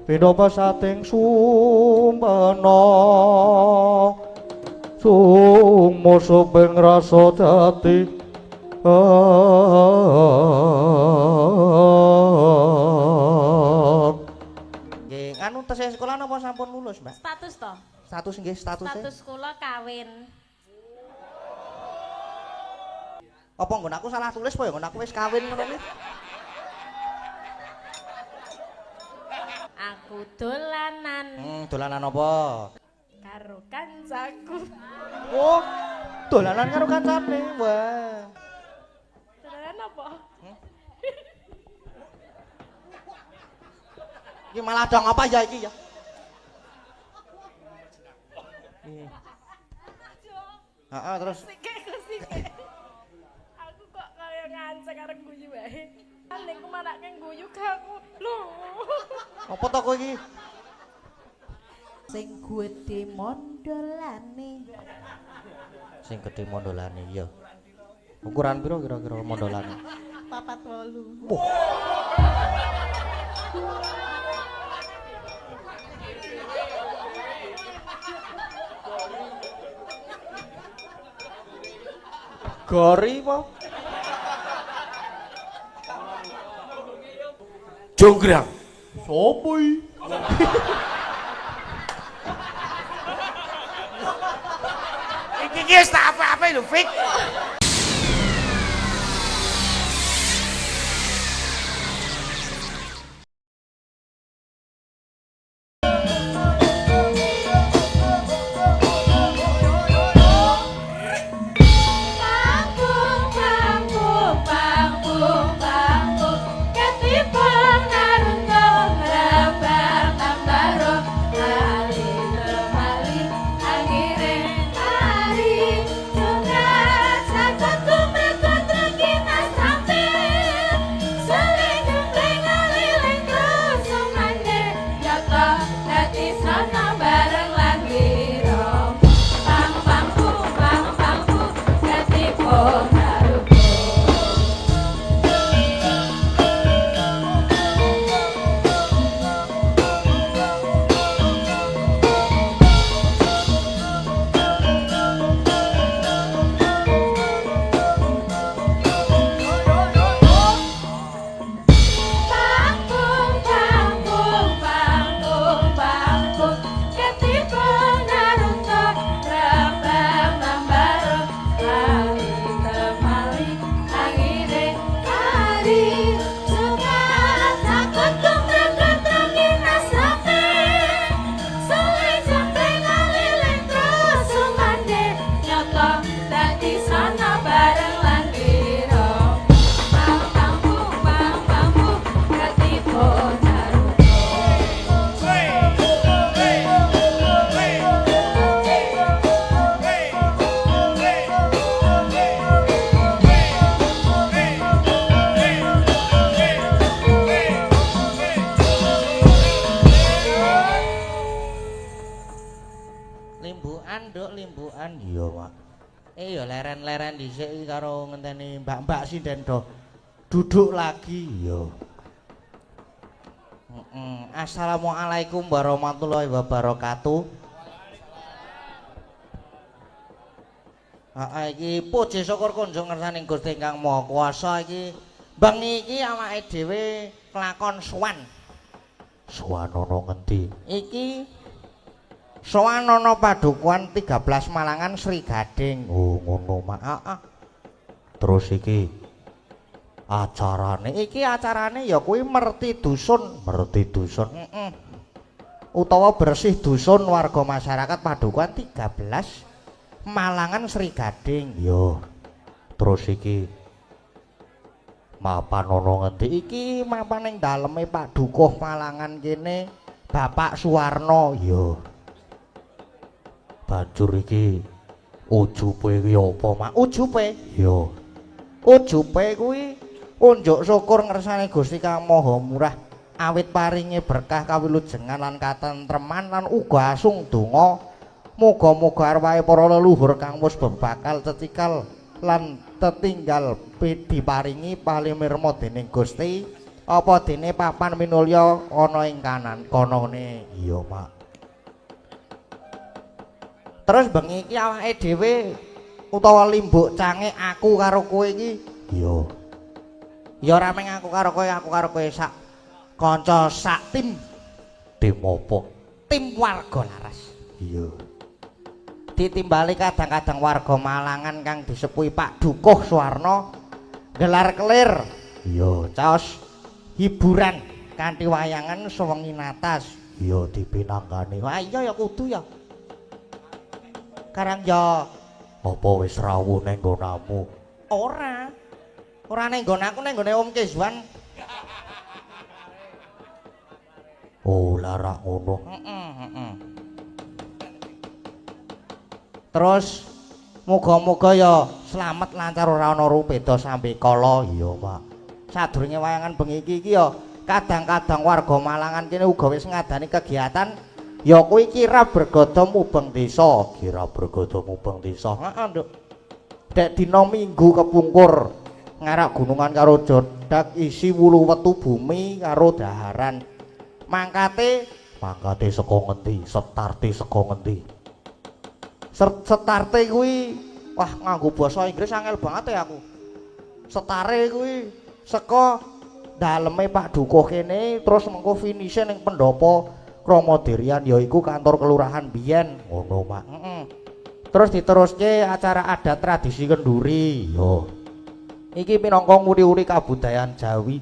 Pino pasating sumpena sumusup ing rasa jati nggih anu tesih sekolah napa sampun lulus Mbak? Status to? Status nggih statusnya Status kula kawin. apa nggon aku salah tulis apa ya nggon aku wis kawin ngono iki Aku dolanan dolanan apa? karo kancaku. Oh, dolanan karo kancane. Wah. Dolanan apa? Iki malah dong apa ya iki ya? Heeh, terus Sike. Aku kok kaya ngancek arep guyu wae. Ning ku manake guyu aku. Lho. apa to kowe iki? Sing gedhe mondolane. Sing gedhe mondolane iya. Ukuran piro kira-kira mondolane? 48. Wah. Gori apa? Jonggrang. Sopo iki? Iki wis tak apa-apa lho, Fik. limbukan iya Mak. Ya leren-leren dhisik karo ngenteni mbak-mbak sinden do duduk lagi ya. Assalamualaikum warahmatullahi wabarakatuh. Iki puji syukur kunjung ngersaning Gusti Ingkang Maha Kuwasa iki bengi iki awake dhewe kelakon sowan. Sowan ana ngendi? Iki sowan ana padukuhan 13 Malangan Sri Gading. Oh ngono Mak. Terus iki acarane ya kuwi merti dusun, utawa bersih dusun warga masyarakat padukuhan 13 Malangan Sri Gading yo. Terus iki mapan ana ngendi? Iki mapan ning daleme Pak Dukuh Malangan kene Bapak Suwarno yo. Banjur iki ujupe kuwi apa Mak? Ujupe yo. Ujupe kuwi unjuk syukur ngersane Gusti Kang Maha Murah awit paringi berkah kawilujengan lan katentreman lan uga asung donga muga-muga arwahe para leluhur kang wis bebakal cetikal lan tetinggal diparingi palimirma dening Gusti apa dene papan minulya ana ing kanan konone. Iya, Mak. Terus bengi iki awake dhewe utawa limbuk cange aku karo kowe iki. Iya. Ya ora meng aku karo kowe sak kanca sak tim. Tim apa? Tim warga laras. Iya. Ditimbali kadang-kadang warga Malangan kang disepuhi Pak Dukuh Suwarno gelar kelir. Iya, caos hiburan kanthi wayangan sewengi natas. Iya dipinanggani. Wah iya ya kudu ya. Karang ya apa wis rawuh ning nggonamu? Ora. Ora ning nggon aku ning nggone Om Kezwan. Oh, lara ngono. Heeh. Terus muga-muga ya slamet lancar ora ana rupeda sampe kala. Iya, Pak. Sadurunge wayangan bengi iki ya kadang-kadang warga Malangan kene uga wis ngadani kegiatan ya kuwi kirab bergada mubeng desa. Kirab bergada mubeng desa. Heeh, Nduk. Dek dina Minggu kepungkur ngarak gunungan karo jodak isi wulu wetu bumi karo daharan. Mangkate saka ngendi? Starte saka ngendi? Starte kuwi wah nganggo basa Inggris angel banget ya aku. Setare kuwi saka daleme Pak Dukuh kene terus mengko finise ning pendopo Kramodirian yaiku kantor kelurahan biyen. Ngono, Mak. Terus diteruske acara adat tradisi kenduri. Yo. Iki minangka nguri-uri kabudayan Jawi.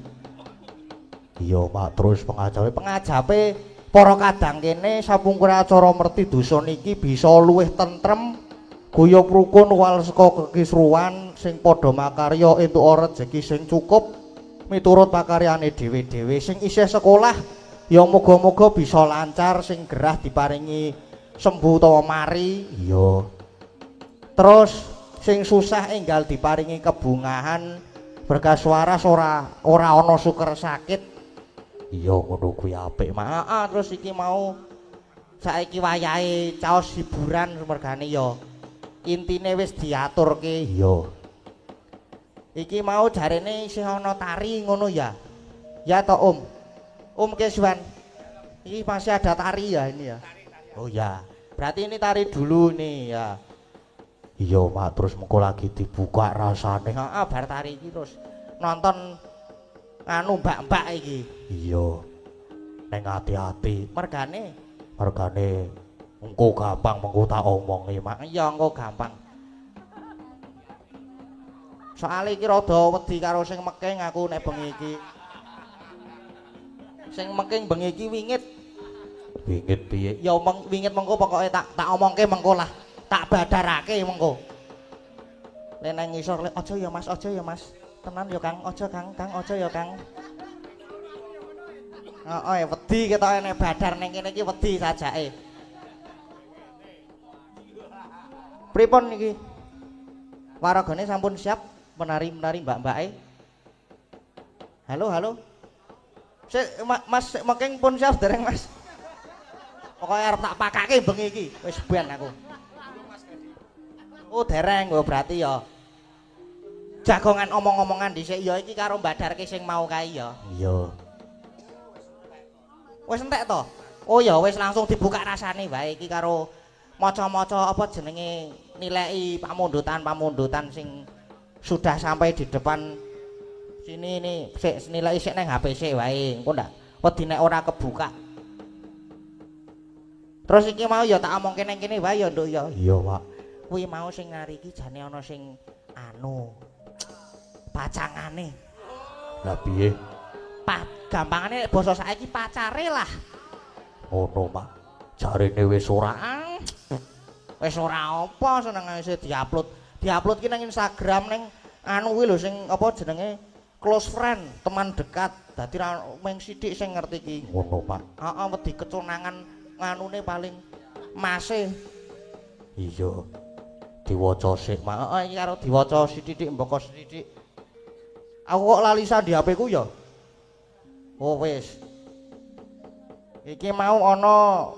Iya, Pak. Terus pengajape para kadang kene sapungkur acara merti dosa niki bisa luwih tentrem, guyub rukun wal saka kekisruhan sing padha makarya entuk rejeki sing cukup miturut pakaryane dhewe-dhewe sing isih sekolah ya muga-muga bisa lancar sing gerah diparingi sembuh utawa mari. Iya. Terus sing susah enggal diparingi kebungahan berkah waras ora ana suker sakit. Iya ngono kuwi apik, Mak. Terus iki mau saiki wayahe caos hiburan mergane ya intine wis diaturke. Iya. Iki mau jarene isih ana tari ngono ya. Ya toh, Om. Om Kezwan. Iki masih ada tari ya ini ya. Oh ya. Berarti ini tari dulu nih ya. Iya, Mak. Terus mengko lagi dibuka rasane. Heeh, bar tari iki terus nonton anu mbak-mbak iki. Iya. Neng hati-hati. Mergane engko gampang mengko tak omongi, Mak. Iya, engko gampang. Soale iki rada wedi karo sing meking aku nek bengi iki. Sing meking bengi iki wingit. Wingit piye? Ya wingit mengko pokoke tak omongke mengko lah. Tak badarake mengko. Nek nang ngisor aja ya Mas. Tenan ya Kang, aja Kang, aja ya Kang. Heeh, wedi ketoke nek badar ning kene iki wedi sajake. Pripun niki? Waragane sampun siap menari-menari mbak-mbake? Halo. Sik Mas making pun siap dereng Mas. Pokoke arep tak pakake bengi iki. Wis ben aku. Oh, dereng kok berarti ya. Jagongan omong-omongan dhisik ya iki karo mbadarke sing mau kae ya. Iya. Wis entek to? Oh ya wis langsung dibuka rasane wae iki karo maca-maca apa jenenge nilai pamundutan sing sudah sampai di depan sini nih sik nilai sik nang HP sik wae engko ndak wedi nek ora kebuka. Terus iki mau ya tak omongke nang kene wae ya Nduk ya. Iya, Pak. Kuwi mau sing nari iki jane ana sing anu pacangane. Lah piye? Gampangane basa saiki pacare lah. Ngono, Pak. Jarene wis ora. Wis ora apa seneng wis diupload. Diupload ki nang Instagram ning anu kuwi lho sing apa jenenge close friend, teman dekat. Dadi ra mung sithik sing ngerti ki. Ngono, Pak. Heeh, wedi keconangan nganune paling mase. Iya. Diwaca sik, Mak. Heeh, iki karo diwaca sithik mboko sithik. Aku kok lali di HP ku ya. Oh wis. Iki mau ana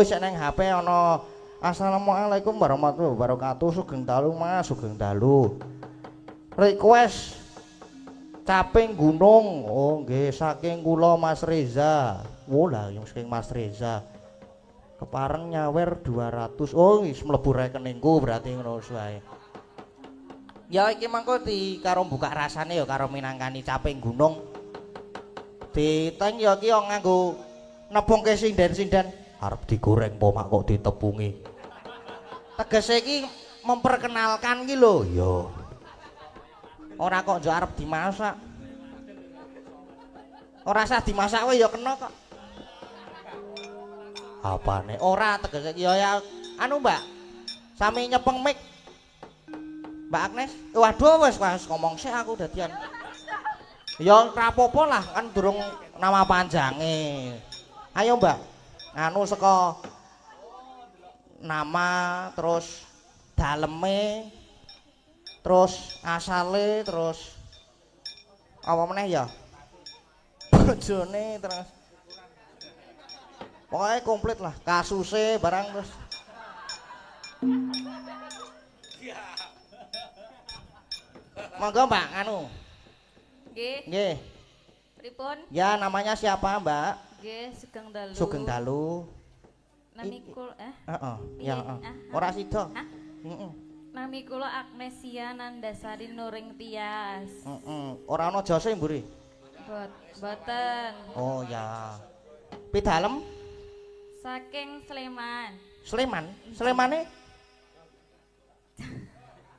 sik nang HP ana Assalamualaikum warahmatullahi wabarakatuh. Sugeng dalu Mas, sugeng dalu. Request Caping Gunung. Oh nggih, saking kula Mas Reza. Oh lah yang saking Mas Reza. Kepareng nyawer 200. Oh wis mlebu rekeningku berarti ngono wae. Ya iki mangko di karo buka rasane ya karo minangkani Caping Gunung. Diteng ya iki nganggo nebungke sinden-sinden. Arep digoreng po mak kok ditepungi. Tegese iki memperkenalkan iki lho. Ya. Ora kok njok arep dimasak. Ora usah dimasak wae ya kena kok. Apane? Ora tegese ya anu Mbak. Sami nyepeng mik. Mbak Agnes. Waduh wis ngomong sik aku dadian. Ya ora apa-apa lah kan durung nama panjange. Ayo Mbak. Anu saka nama terus daleme terus asale terus apa meneh ya? Bojone terus pokoknya komplit lah, kasusnya barang terus. Monggo Mbak, anu. Nggih. Nggih. Pripun? Ya namanya siapa Mbak? Nggih, Sugeng Dalu. Sugeng Dalu. Nami kula Heeh. Ya, Piye? heeh. Ora sida. Hah? Heeh. Nami kula Agnesia Nandasari Nuring Tias. Heeh. Ora ana jase mburi. Boten. Oh ya. Pidalem Saking Sleman. Sleman. Slemane?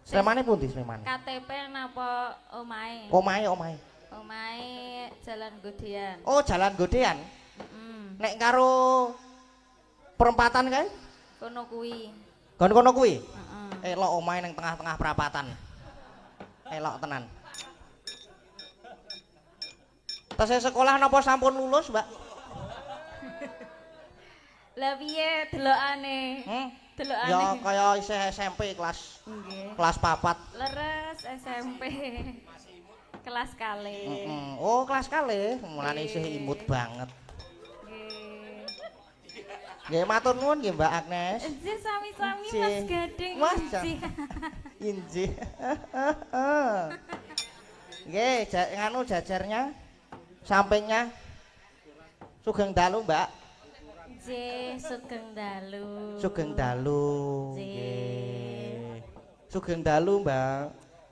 Slemane pundi Sleman? KTP napa omahe? Omahe, omahe. Omahe Jalan Godean. Oh, Jalan Godean. Heeh. Nek karo perempatan kae? Kono kuwi. Kono kuwi? Heeh. Elok omahe ning tengah-tengah perapatan. Elok tenan. Tesih sekolah napa sampun lulus, Mbak? Lah piye delokane? Delokane. Ya kaya isih SMP kelas Nggih. kelas 4. Leres SMP. Kelas kalih. Oh, kelas kalih, mulane isih imut banget. Nggih. Nggih, matur nuwun nggih Mbak Agnes. Nggih sami-sami Nggih. Mas Gading. Mas, Nggih. Injih. Nggih, nganu jajarnya sampingnya Sugeng Dalu, Mbak. Nggih, Sugeng Dalu. Sugeng Dalu. Nggih. Sugeng Dalu, Mbak.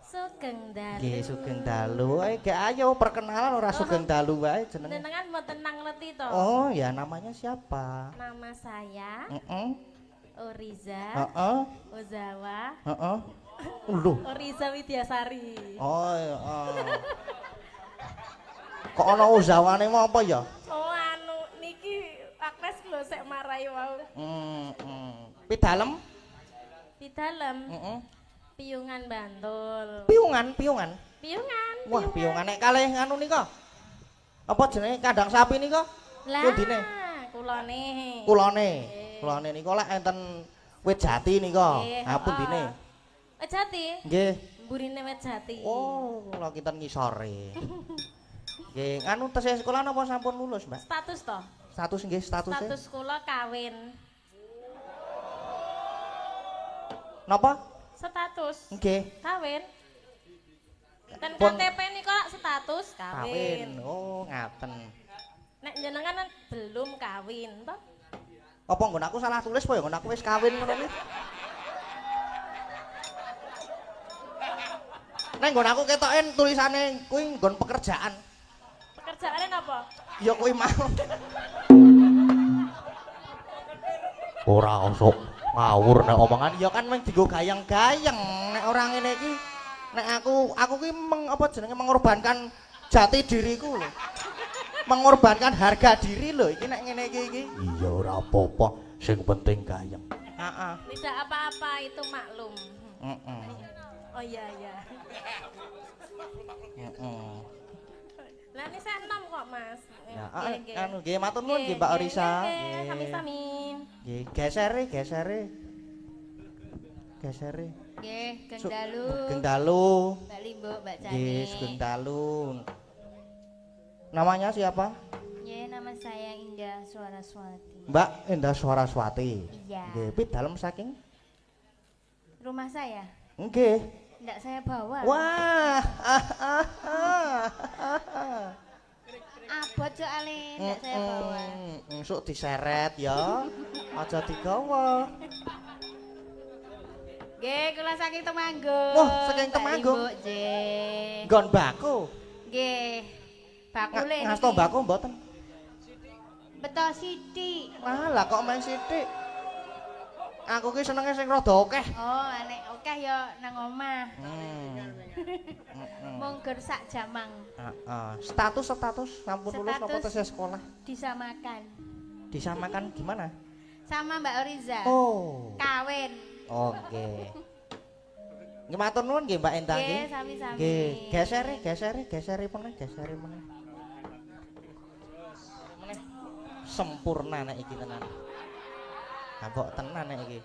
Sugeng Dalu. Nggih, Sugeng Dalu. Ayo perkenalan ora Sugeng Dalu wae jenenge. Jenengan mboten ngerti to? Oh, ya namanya siapa? Nama saya Heeh. Oriza Heeh. Ozawa. Heeh. Lho. Oriza Widyasari. Oh, heeh. Kok ana uzawane mau apa ya? Oh anu niki Agnes lho sik marai wau. Pidalem? Di dalam Heeh. Piungan Bantul. Piungan. Piungan. Wah, piungan nek kalih nganu nika. Apa jenenge kandang sapi nika? Lah, Pundine? kulone. Kulone nika lek enten wit jati nika. Nggih, Ha pundine? Wit jati. Nggih. Mburine wit jati. Oh, kula kinten ngisore. Nggih, anu tesih sekolah napa sampun lulus, Mbak? Status to? Status nggih, statusnya. Status kula kawin. Napa? Status Nggih. kawin. Dan Pun- KTP nika status kawin. Oh, ngaten. Nek jenengan kan belum kawin toh? Apa nggon aku salah tulis po ya nggon aku wis kawin ngono iki. Nek nggon aku ketoken tulisane kuwi nggon pekerjaan. Pekerjaannya apa? Ya kuwi mau. Ora osok ngawur nek omongan ya kan mung dienggo gayeng-gayeng nek ora ngene iki nek aku ki apa jenenge mengorbankan jati diriku lho. Mengorbankan harga diri lho iki nek ngene iki. Iya ora apa-apa, sing penting gayeng. Heeh. Tidak apa-apa itu maklum. Heeh. Oh iya iya. Heeh. Lah ini saya 6 kok Mas. Ya, Nggih, nggih. anu nggih matur nuwun nggih Mbak Nggih, Orisa. nggih, sami-sami. Nggih, gesere. Nggih, Geng Dalu. Sugeng Dalu. Mbak Limbo, Mbak Cani. Nggih, Sugeng Dalu. Namanya siapa? Nggih, nama saya Indah Suaraswati. Mbak Endah Suaraswati. Iya. Nggih, pit dalem saking? Rumah saya? Nggih. Ndak saya bawa. Wah. Abot soalnya ndak saya bawa. Sok diseret ya. Aja digawa. Nggih, kula saking Temanggung. Wah, saking Temanggung. Mbok nggih. Nggon bako. Nggih. Bakule niki. Ngasto bako mboten. Beto sithik. Lah kok main sithik. Aku ki senenge sing rada akeh. Oh, nek akeh ya nang omah. Mung gur sak jamang. Heeh. Status sampun lulus napa tes sekolah? Disamakan. Disamakan gimana? Sama Mbak Oriza. Oh. Kawin. Oke. Nggih matur nuwun nggih Mbak Endang nggih. Nggih, sami-sami. Nggih, geseri meneh. Sempurna nek iki tenan. Mbok tenan nek iki.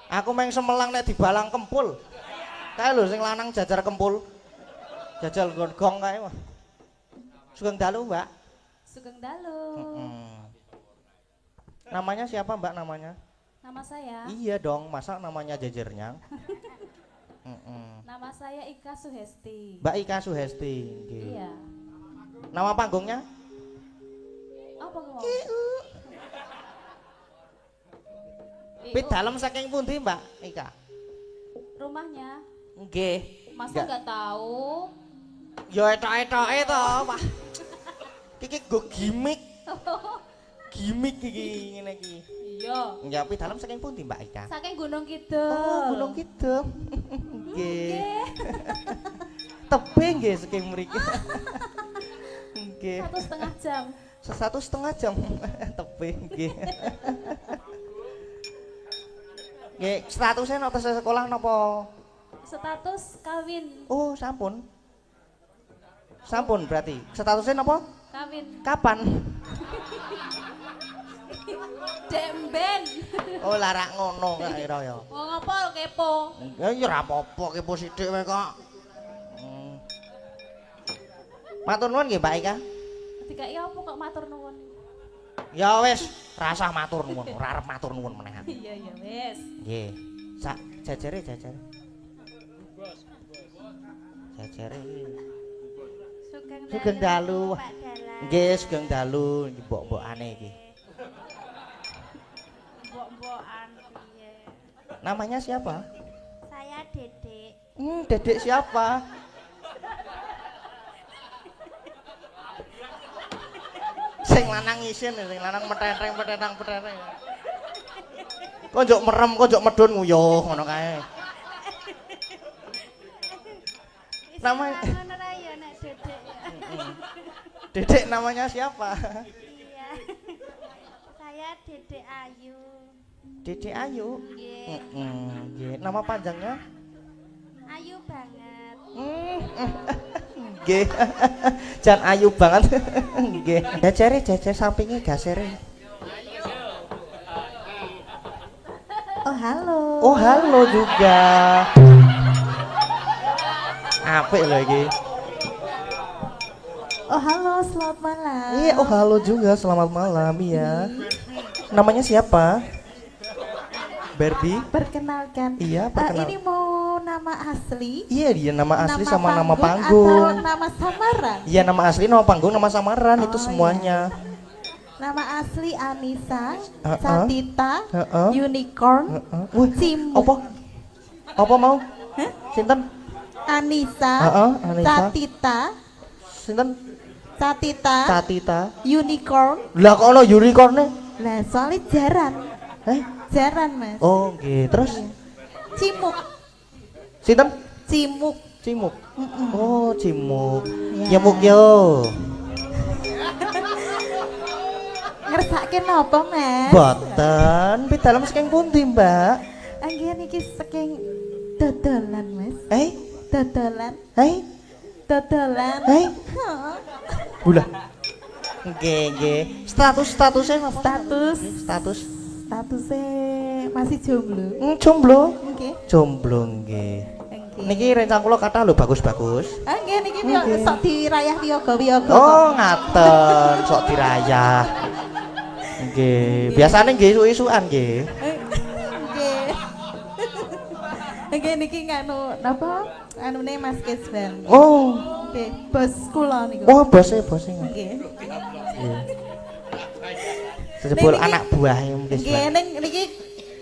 Aku meng semelang nek dibalang kempul. Kae lho sing lanang jajar kempul. Jajal gong kae mah. Sugeng dalu, Mbak. Sugeng dalu. Namanya siapa, Mbak, namanya? Nama saya? Iya dong, masa namanya jajarnya? Nama saya Ika Suhesti. Mbak Ika Suhesti. Nggih. Iya. Nama panggungnya? Apa ngomong? Pit dalem saking pundi, Mbak Ika? Rumahnya? Nggih. Masa nggak tahu? Ya etok-etoke to, Pak. Iki go gimmick. Gimmick iki ngene iki. Iya. Ya pit dalem saking pundi, Mbak Ika? Saking Gunung Kidul. Oh, Gunung Kidul. Nggih. Tebing nggih saking mriki. Nggih. 1,5 jam. 1,5 jam tebing nggih. Nggih, statusnya nang tes sekolah napa? Status kawin. Oh, sampun. Sampun berarti. Statusnya napa? Kawin. Kapan? Demben. Oh, larak ngono kok kira ya. Wong apa kepo? Ya ora apa-apa kepo sithik wae kok. Matur nuwun nggih, Mbak Ika. Dikai apa kok matur nuwun? Ya wis, rasah matur nuwun, ora arep matur nuwun meneh. Iya ya wis. Nggih. Sak jajare. Jajare. Sugeng dalu. Nggih, sugeng dalu iki mbok-mbokane iki. Mbok-mbokan piye? Namanya siapa? Saya Dedek. Dedek siapa? Sing lanang isin, sing lanang metenteng. Kok njok merem, kok njok medun nguyuh ngono kae. Namanya Ngono ra ya nek Dedek. Dedek namanya siapa? Iya. Saya Dedek Ayu. Dedek Ayu. Nggih. Nggih, nama panjangnya? Ayu banget. Nggih. Jan ayu banget. Nggih. Jajar sampinge gasere. Oh, halo juga. Apik lho iki. Oh halo, selamat malam. Iya, oh halo juga, selamat malam ya. Namanya siapa? Barbie? Perkenalkan. Iya, perkenal. Ini mau nama asli? Iya, dia nama asli sama nama Atau panggung. nama samaran? Iya, nama asli, nama panggung, nama samaran itu semuanya. Nama asli Anissa, Heeh. Satita, Heeh. Unicorn, Wih, Cimuk. Apa mau? Sinten? Anissa, Anissa. Satita, Sinten? Satita, Catita. Unicorn. Lah kok ono unicorn-e? Lah soalnya jaran, jaran mas. Oh, nggih. Terus Cimuk, sinten? Cimuk. Cimuk. Oh, Cimuk. Ya. Nyemuk yo. Ngersake napa mas? Boten, pitalam saking pundi, Mbak? Anggen niki saking dodolan mas. Dodolan. Dodolan. Hah. Bula. Nggih. Statusnya apa? Statusnya masih jomblo. Jomblo. Nggih. Jomblo nggih. Nggih. Niki rencang kula kathah lho bagus-bagus. Nggih niki sok dirayah wiyaga-wiyaga. Oh, ngaten, sok dirayah. Nggih, biasane nggih isu-isukan nggih. Nggih. Niki niki nganu napa? Anune Mas Kesban. Oh, Nggih, bos kula niku. oh bose. Nggih. Sejebul Niki- anak buahnya mungkin. Nggih, ning niki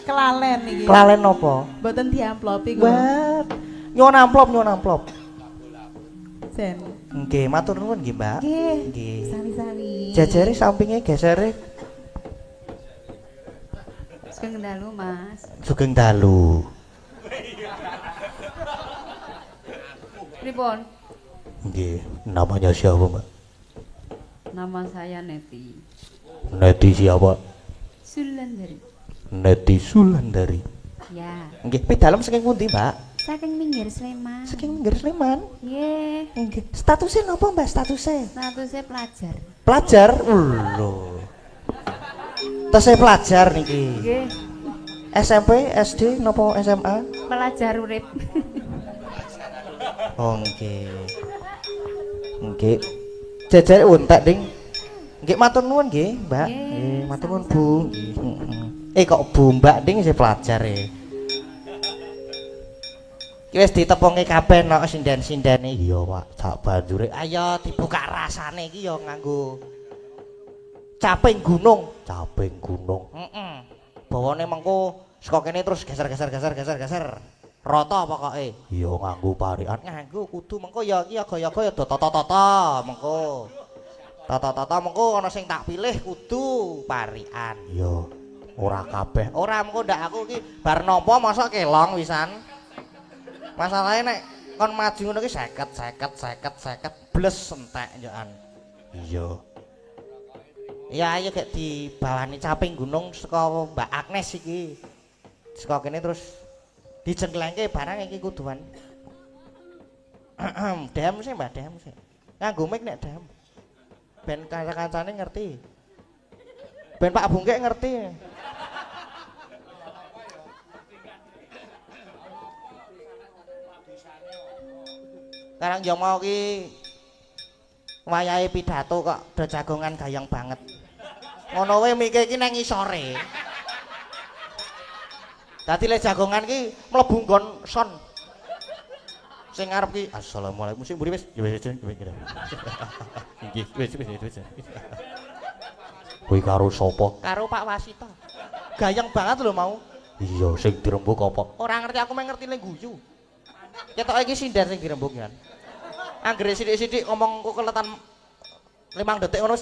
kelalen niki. Kelalen napa? Mboten diamplopi kok. Wah, nyuwun amplop. Sen. Nggih, matur nuwun nggih, Mbak. Nggih. Nggih. Sami-sami. Jajare sampinge gesere Sugeng dalu, Mas. sugeng dalu. Pripun? Nggih, namanya siapa, Mbak? Nama saya Neti. Neti siapa? Sulandari. Neti Sulandari. Ya, Nggih, pi dalem saking pundi, Mbak? saking minggir Sleman. Saking Minggir Sleman. Nggih, Nggih. Statusnya napa, Mbak? Statusnya? statusnya pelajar. Pelajar. Lho. Tesih pelajar niki. Nggih, SMP, SD, napa SMA? pelajar urip. Oh, nggih. Nggih. Jajare untek, Ding. Nggih, matur nuwun nggih, Mbak. Nggih, Nggih, matur nuwun, Bu. Nggih. Kok Bu Mbak Ding isih pelajar e. Ki wis ditepungi kabeh nok sinden-sindene. Iya, Pak. Sak banjure ayo dibuka rasane iki ya nganggo caping gunung. Caping gunung. Heeh. Bawane mengko saka kene terus geser. Rata pokoke. Iya nganggo parikan. Nganggo kudu mengko ya iki gaya-gaya tata-tata mengko. Tata-tata mengko ana sing tak pilih kudu parikan. Iya. Ora kabeh. Ora mengko ndak aku iki bar nampa masa kelong wisan. Masalahe nek kon maju ngono ki 50 bles entek njokan. Iya. Ya ayo gek dibawani caping gunung saka Mbak Agnes iki. Saka kene terus dijengklengke barang iki kuduan. Dem sih Mbak, dem sih. Nganggo mic nek dem. Ben kanca-kancane ngerti. Ben Pak Bungkek ngerti. Sekarang yo mau ki wayahe pidato kok do jagongan gayeng banget. Ngono wae mike iki nang isore. Dadi le jagongan ki mlebu nggon son. Sing ngarep ki assalamualaikum sing mburi wis ya wis nggih wis. Kuwi karo sapa? Karo Pak Wasito. Gayeng banget lho mau. Iya sing dirembuk apa? Ora ngerti aku meh ngerti le guyu. Ketoke iki sinden sing dirembuk kan. Anggere sithik-sithik ngomong kok keletan 5 detik ngono.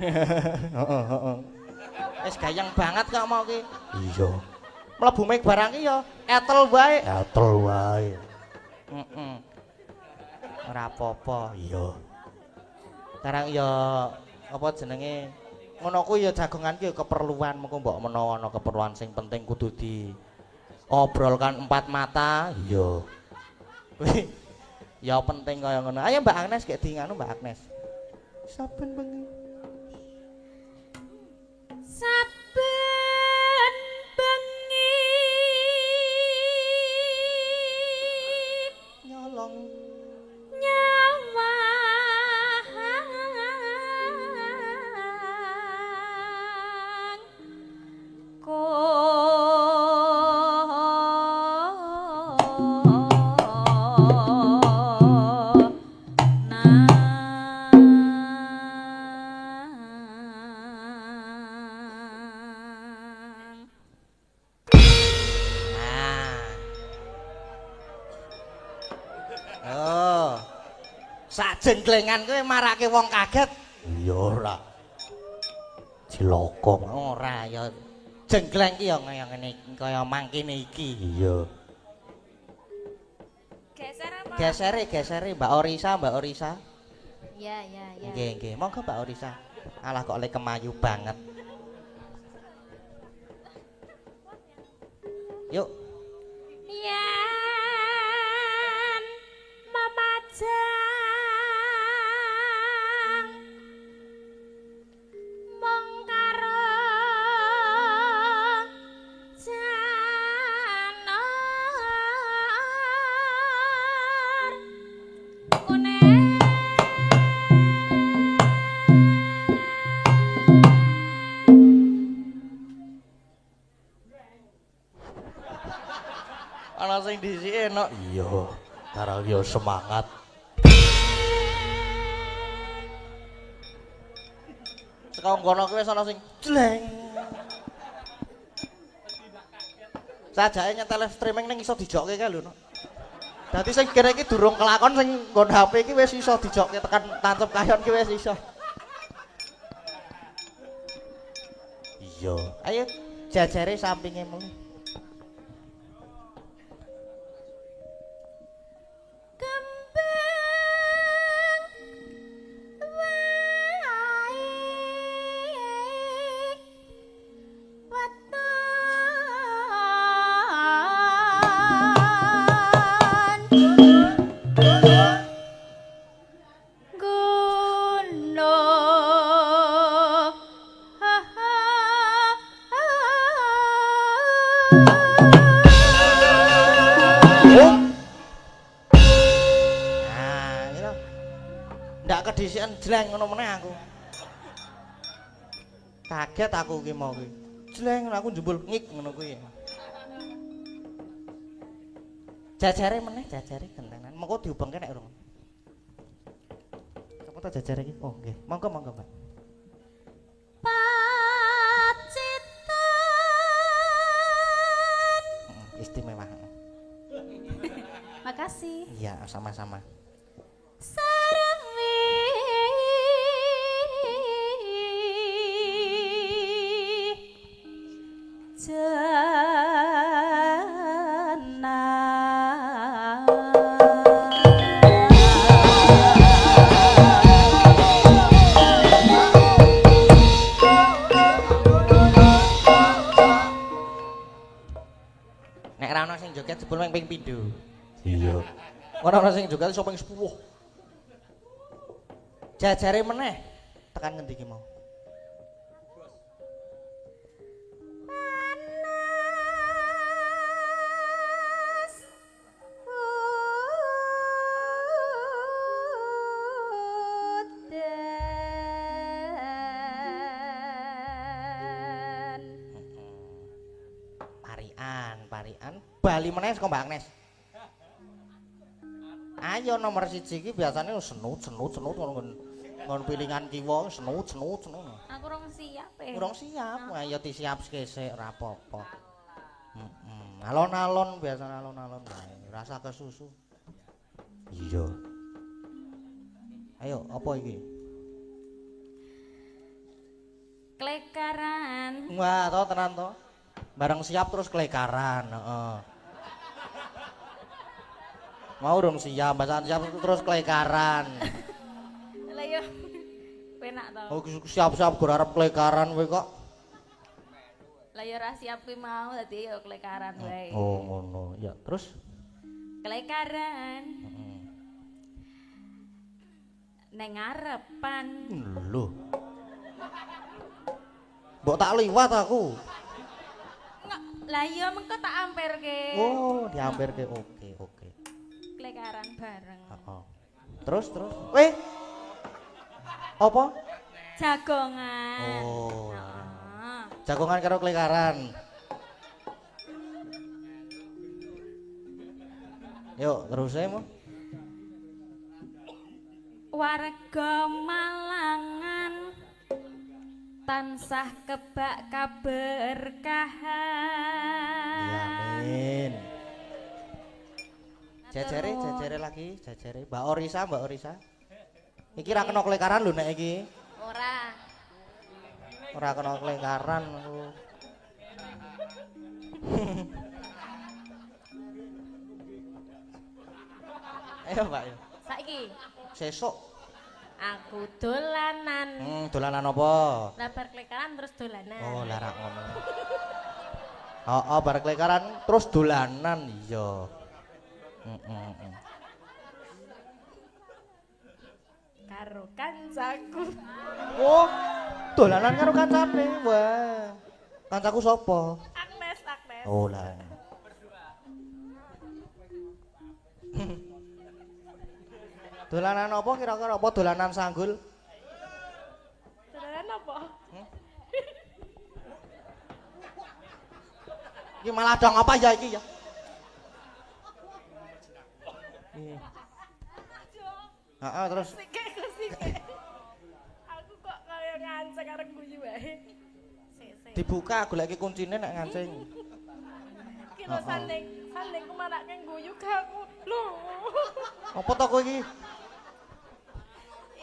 Heeh. Wis gayeng banget kok mau ki. Iya. Mlebu mic barang ki ya etel wae. Etel wae. Heeh. Ora apa-apa. Iya. Sekarang ya apa jenenge ngono ku ya jagongan ki ya keperluan mengko mbok menawa ana keperluan sing penting kudu di obrolkan empat mata. Iya. Kuwi ya penting kaya ngono. Ayo Mbak Agnes gek di nganu Mbak Agnes. Saben bengi. Saben bengi Nyolong nyawa sak jengklengan kowe marake wong kaget. Iya ora. Cilokong ora ya. Jengkleng ki ya kaya ngene kaya mangkene iki. Iya. Gesere Mbak Orisa. Ya. Nggih. Monggo Mbak Orisa. Alah kok le kemayu banget. Yuk. Yen memajang mung karo janur kuning sing dhisike enak. Iya, karang yo semangat. Saka ngono kuwi wis ana sing jleng. Sajake nyetel streaming ning iso dijokke kae lho. Dadi sing kene iki durung kelakon sing nggon HP iki wis iso dijokke tekan tancep kayon ki wis iso. Iya, ayo jajare sampinge mulih. Kedisian jleng ngono meneh aku. Kaget aku ki mau ki. Jleng aku jebul ngik ngono kuwi. Jajare meneh jajare gentenan. Mengko diubengke nek urung. Sapa ta jajare iki? Oh nggih. Monggo monggo, Mbak. Istimewa. Makasih. Iya, sama-sama. Nek ra ono sing joget jebul ping pindho. Iya. Ora ono sing joget iso ping 10. Jajare meneh tekan ngendi ki mau? Parian Bali meneh saka Mbak Agnes. Ayo nomor 1 iki biasane senut ngon pilingan kiwa senut. Aku urung siap Urung siap, ayo disiap sik ora apa-apa. Alon-alon biasane alon-alon wae, rasa kesusu. Iya. Ayo, apa iki? Klekaran. Wah, to tenan to. Bareng siap terus klekaran, heeh. Mau dong siap, bacakan siap terus klekaran. Lah yo penak to. Oh, siap-siap gur arep klekaran kowe kok. Lah yo ra siap kuwi mau dadi yo klekaran wae. Oh, ngono. Ya, terus Klekaran. Neng ngarepan. Lho. Mbok tak liwat aku. Lah iya mengko tak amperke. Oh, diamperke. Oke. Klekaran bareng. Heeh. Terus. Weh. Apa? Jagongan. Oh. Heeh. Jagongan karo klekaran. Yuk, terus mau. Warga Malangan tansah kebak kaberkahan. Amin. Jajare lagi, jajare. Mbak Orisa. Iki ra kena klekaran lho nek iki. Ora. Ora kena klekaran aku. Ayo, Mbak. Saiki Sesuk. aku dolanan. Dolanan apa? Lah bar klekaran terus dolanan. Oh, larak ngono. Oh, bar klekaran terus dolanan, iya. Karo kancaku. Oh, dolanan karo kancane. Wah. Kancaku sapa? Agnes. Oh, lah. Dolanan apa kira-kira? Apa dolanan sanggul? Dolanan apa? Iki malah dong apa ya iki ya? Heeh, terus Sike. Aku kok kaya nganceng arep guyu wae. Sik. dibuka goleki kuncine nek ngancing. Iki lho sanding ku marake guyu gak aku. Lho. Apa to kowe iki?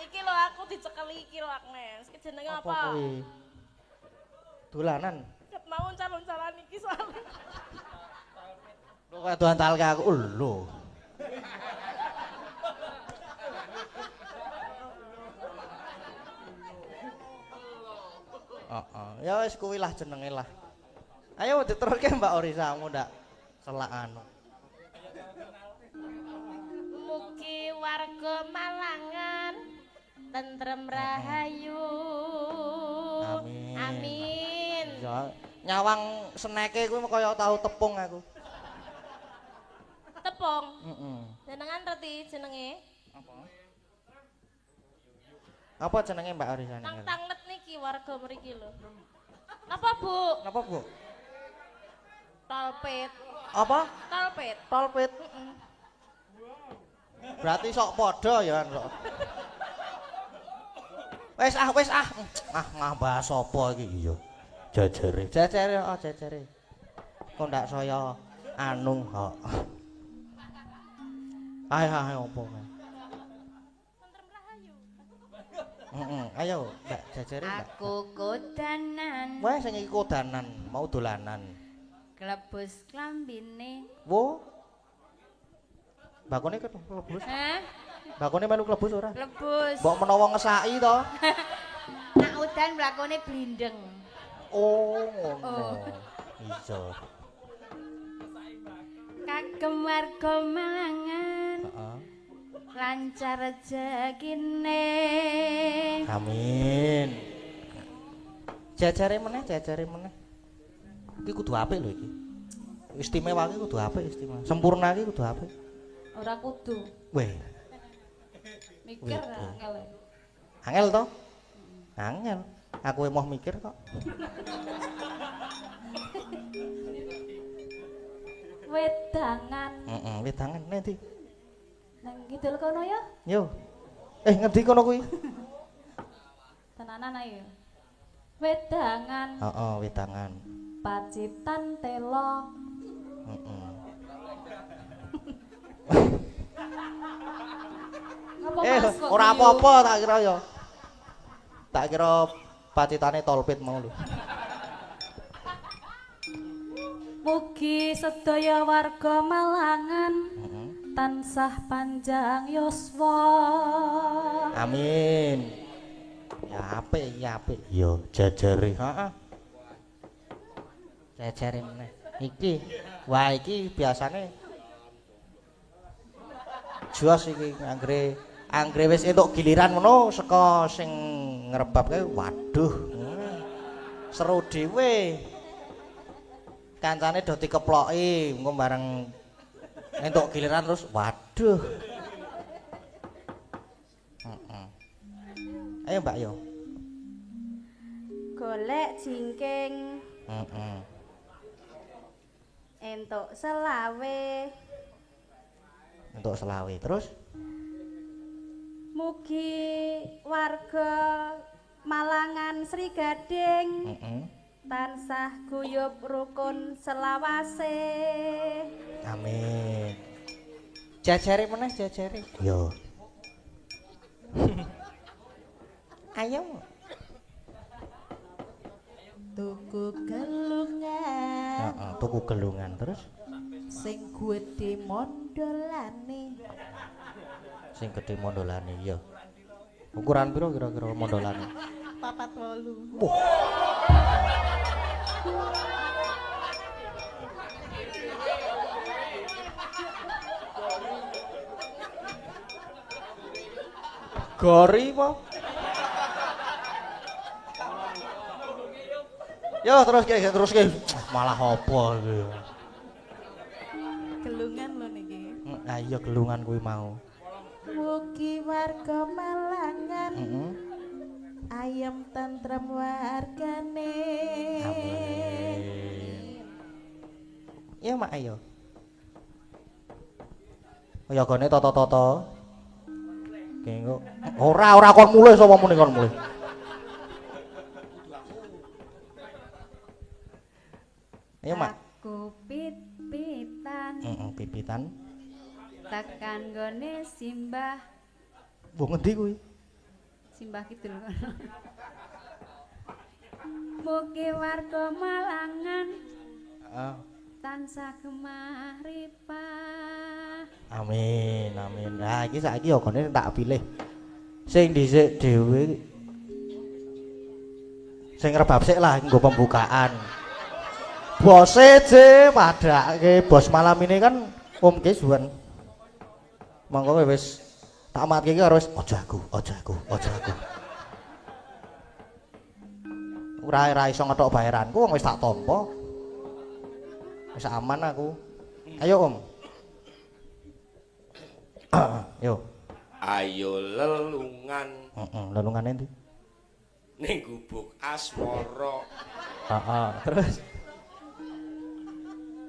Iki lho aku dicekeli iki lho Agnes. Iki jenenge apa? Kowe? Dolanan. Ket mau calon-calon iki soalnya. Kok kaya doan ke aku. Lho. Ya wis kuwi lah jenenge lah. Ayo diteruske Mbak Orisamu ndak selak anu. Mugi warga Malangan tentrem rahayu. Amin. Amin. Ya, nyawang seneke kuwi kaya tahu tepung aku. Tepung. Heeh. Jenengan reti jenenge? Apa jenenge Mbak Orisani? Nang tanget niki warga mriki lho. Napa, Bu? Napa, Bu? Tolpet. Apa? Tolpet. Tolpit. Berarti sok padha ya sok. Wis ah. Ngambah sapa iki ya? Jajare. Jajare. Kok ndak saya anu kok. Ayo opo. Tentrem rahayu. Ayo Mbak jajare Mbak. Aku kodanan. Wah sing iki kodanan, mau dolanan. Klebus klambine. Wo. Bakone klebus. Hah? Bakone melu klebus ora? Klebus. Mbok menawa ngesaki to. Nak udan mlakone blindeng. Oh, ngono. Iso. Kagem warga Malangan. Heeh. Lancar rezekine. Amin. Jajare meneh. Iki kudu apik lho iki. Istimewa iki kudu apik istimewa. Sempurna iki kudu apik. Ora kudu. Weh, Mikir Gitu. angel. angel to? Angel. Aku emoh mikir kok. Wedangan Wedangan nanti. nang kidul kono ya. Yo. Ngendi kono kuwi? Tenanan ayo. Wedangan Heeh, wedangan. pacitan telo. Heeh. Apa Mas kok Ora guyu? apa-apa tak kira ya. Tak kira pacitane tolpit mau lho. Mugi sedaya warga Malangan Heeh. tansah panjang yuswa. Amin. Ya apik. Yo jajare. Heeh. Jajare meneh. Iki. Wah iki biasane jos iki anggere wis entuk giliran ngono saka sing ngrebab kae waduh. Seru dhewe. Kancane do dikeploki engko bareng entuk giliran terus waduh. Heeh. Ayo Mbak yo. Golek jingking Heeh. entuk selawe. Untuk selawe terus Mugi warga Malangan Sri Gading heeh. tansah guyub rukun selawase. Amin. Jajare meneh jajare. Yo. Ayo. Tuku gelungan Heeh, tuku gelungan terus sing gedhe mondolane. sing gedhe mondolane ya. Ukuran piro kira-kira mondolane? 48. Gori apa? Yo terus ke. Malah apa iki? Gelungan lho niki. Ah iya gelungan kuwi mau. Mugi warga Malangan Heeh. ayem tentrem wargane. Amin. Iya mak ayo. Kaya gone toto-toto. Kengko. Ora kon mulih sapa muni kon mulih. Ayo, Mak. Aku pit-pitan Pipitan. tekan gone Simbah. Mbok ngendi kuwi? Simbah Kidul kono. Mugi warga Malangan Heeh. tansah kemaripah. Amin, amin. Nah, iki saiki ya gone tak pilih. Sing dhisik dhewe sing rebab sik lah nggo pembukaan. Bose je padake bos malam ini kan Om Kiswan. Monggo wis tak matke iki karo wis aja aku. Ora iso ngethok bayaranku wong wis tak tampa. Wis aman aku. Ayo Om. Yo. Ayo lelungan Lelungane ndi? ning gubuk asmara. Heeh, terus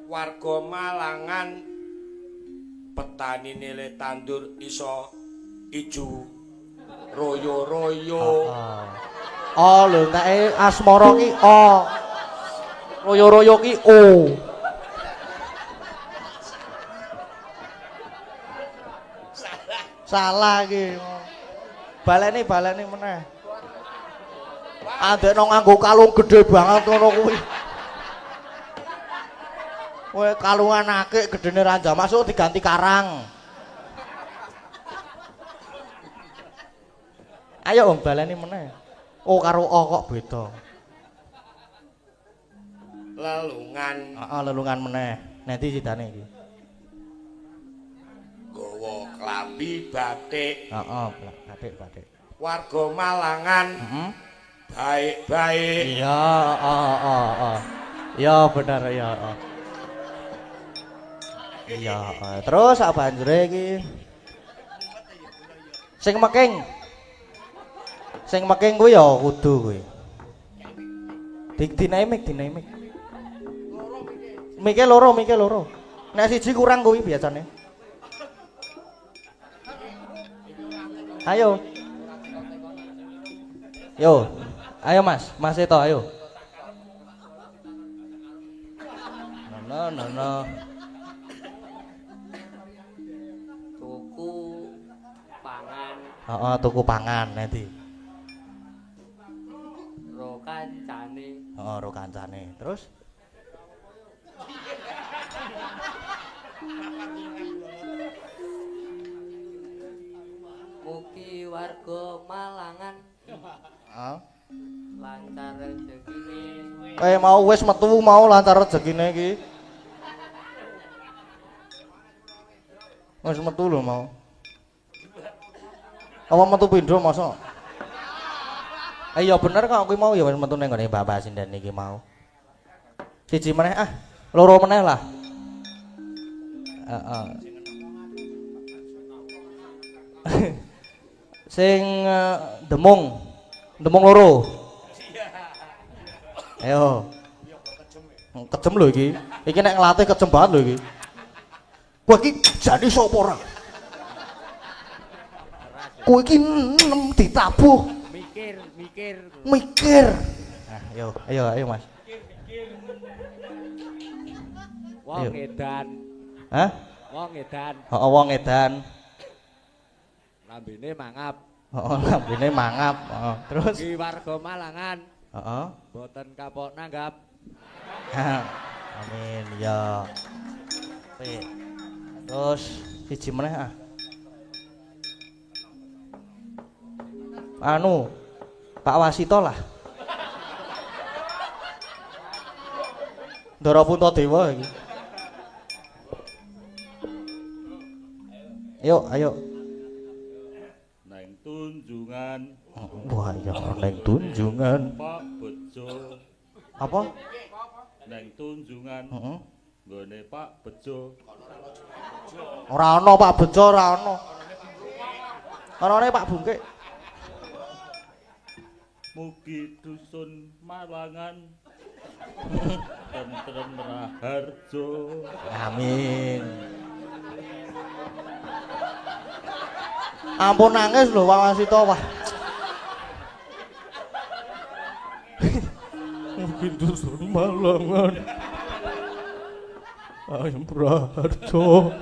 Warga Malangan petani nilai tandur iso ijo royo-royo. Oh, lho nek asmara ki O. Royo-royo ki O. Salah ki. Baleni meneh. Andekno nganggo kalung gedhe banget ngono kuwi. Kowe kalungan akik gedene ranja masuk diganti karang. Ayo Om baleni meneh. Oh karo O kok beda. Lelungan Heeh, lelungan meneh. Nanti sidane iki. gawa klambi batik. Heeh, batik. Warga Malangan Heeh. baik-baik. Iya, Ya bener ya. Iya, terus sak banjure iki. Sing meking kuwi ya kudu kuwi. Dinaik. Mike loro. Nek siji kurang kuwi biasane. Ayo. Yo. Ayo Mas Eto ayo. No. Tuku pangan Heeh, tuku pangan nanti. ro kancane. Heeh, ro kancane. Terus Mugi warga Malangan heeh. lancar rezekine. Mau wis metu mau lancar rezekine iki. Wis metu lho mau. Apa metu pindho masa? Iya bener kok kuwi mau ya wis metu ning gone Bapak Sinden iki mau. Siji meneh loro meneh lah. Heeh. Sing demung loro. Ayo. Kejem lho iki. Iki nek nglatih kejem banget lho iki. Kowe iki jane sapa ora? Kowe iki nem ditabuh. Mikir. Nah, ayo Mas. Wong edan. Hah? Wong edan. Heeh, wong edan. Lambene mangap. Heeh, lambene mangap. Heeh. Terus Mugi warga Malangan heeh. boten kapok nanggap. Amin ya. Terus siji meneh Anu Pak Wasito lah. Ndara Puntadewa iki. Ayo. Neng tunjungan Wah, ya neng tunjungan. Pak Bejo. Apa? Neng tunjungan Heeh. nggone Pak Bejo. Ora ana Pak Bejo, ora ana. Anane Pak Bungkik. Mugi dusun Malangan tentrem raharjo. Amin. Ampun nangis lho Pak Wasito wah. Mungkin dusun Malangan. Ayam Raharjo.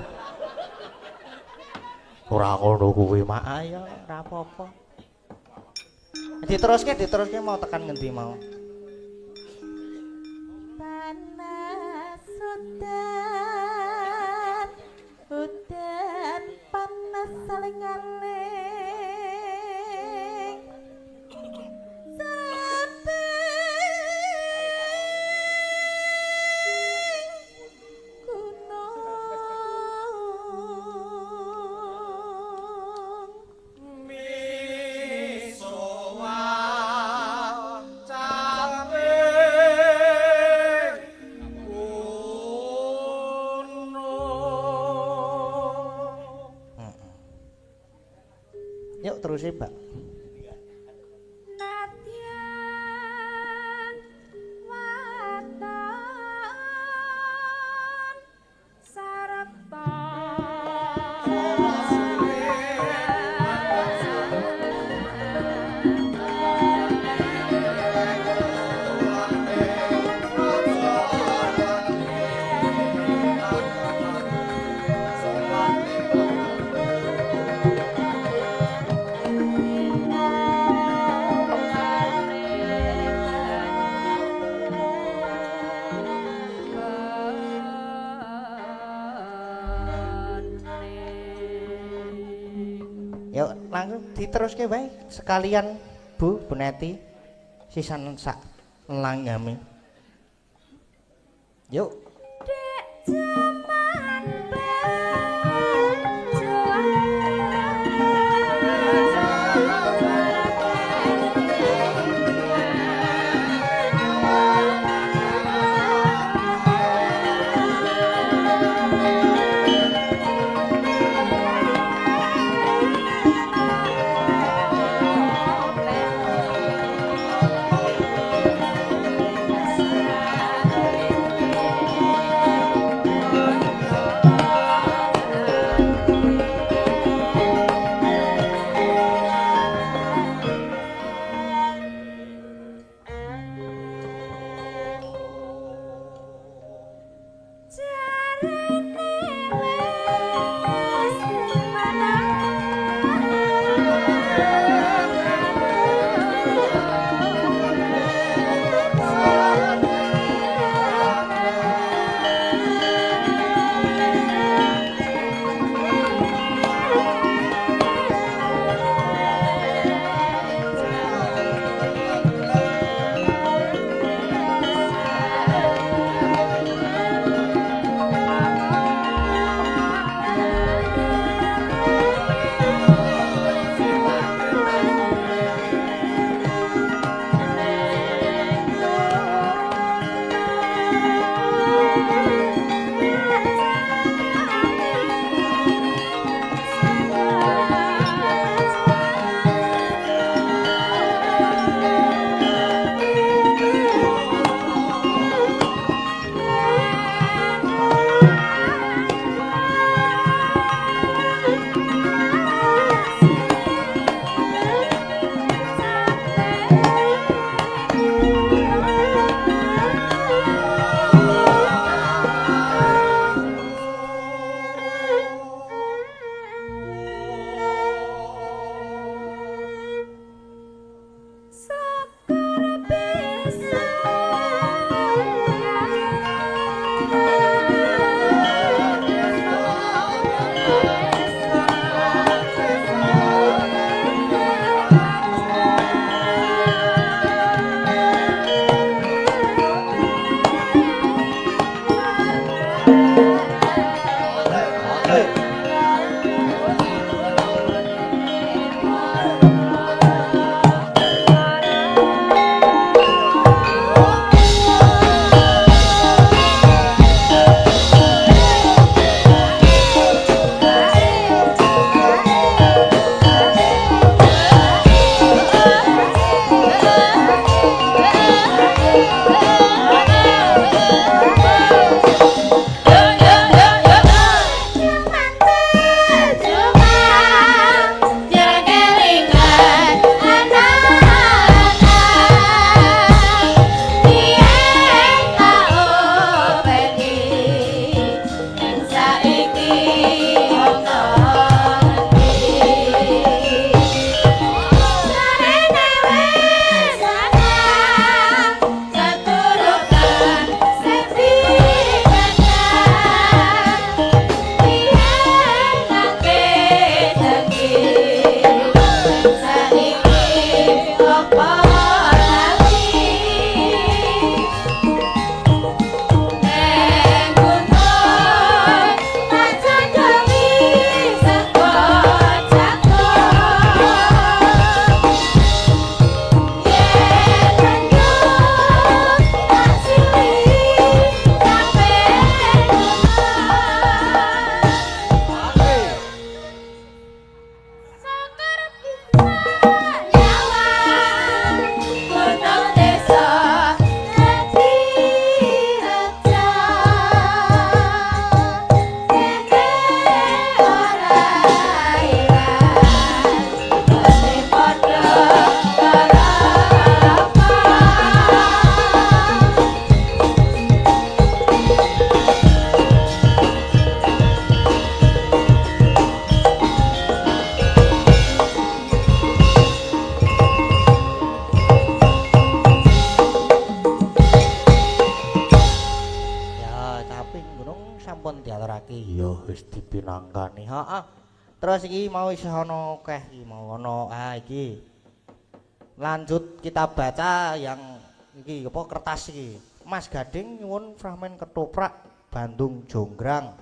Ora ngono kuwi mak ayo ora apa-apa. Diteruske mau tekan ngendi mau? Panas udan panas saling aling Yuk terus Mbak. Nadyan waton sarepta Yuk langsung diteruske bae sekalian Bu Neti sisan sak langgami. Yuk. dek jaman diaturake ya wis dipinangkani. Heeh. Terus iki mau isih ana akeh iki mau ana iki. Lanjut kita baca yang iki apa kertas iki. Mas Gading nyuwun fragmen ketoprak Bandung Jonggrang.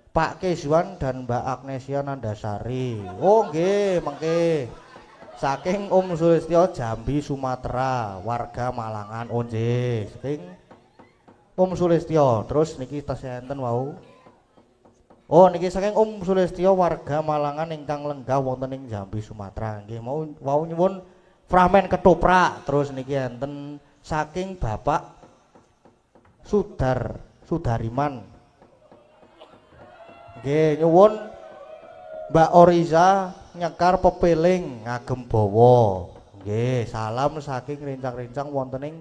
Pak Kesuan dan Mbak Agnesia Nandasari. Oh nggih, mengke. Saking Om Sulistyo Jambi Sumatera, warga Malangan. Oh nggih, saking Om Sulistyo. Terus niki tasih enten wau. Oh niki saking Om Sulistyo warga Malangan ingkang lenggah wonten ing Jambi Sumatera. Nggih mau wau nyuwun fragmen ketoprak. Terus niki enten saking Bapak Sudariman. Nggih nyuwun Mbak Oriza nyekar pepeling ngagem bawa. Nggih, salam saking rencang-rencang wonten ing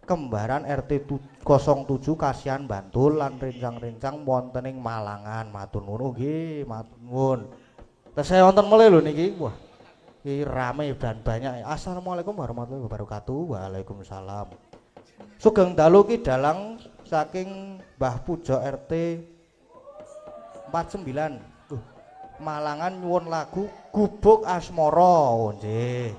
Kembaran RT 07 Kasihan Bantul lan rencang-rencang wonten ing Malangan. Matur nuwun nggih, matur nuwun. Tesih wonten melih lho niki. Wah. Iki rame dan banyak. Assalamualaikum warahmatullahi wabarakatuh. Waalaikumsalam. Sugeng dalu ki dalang saking Mbah Pujo RT 49. Malangan nyuwun lagu Gubuk Asmara. Oh nggih.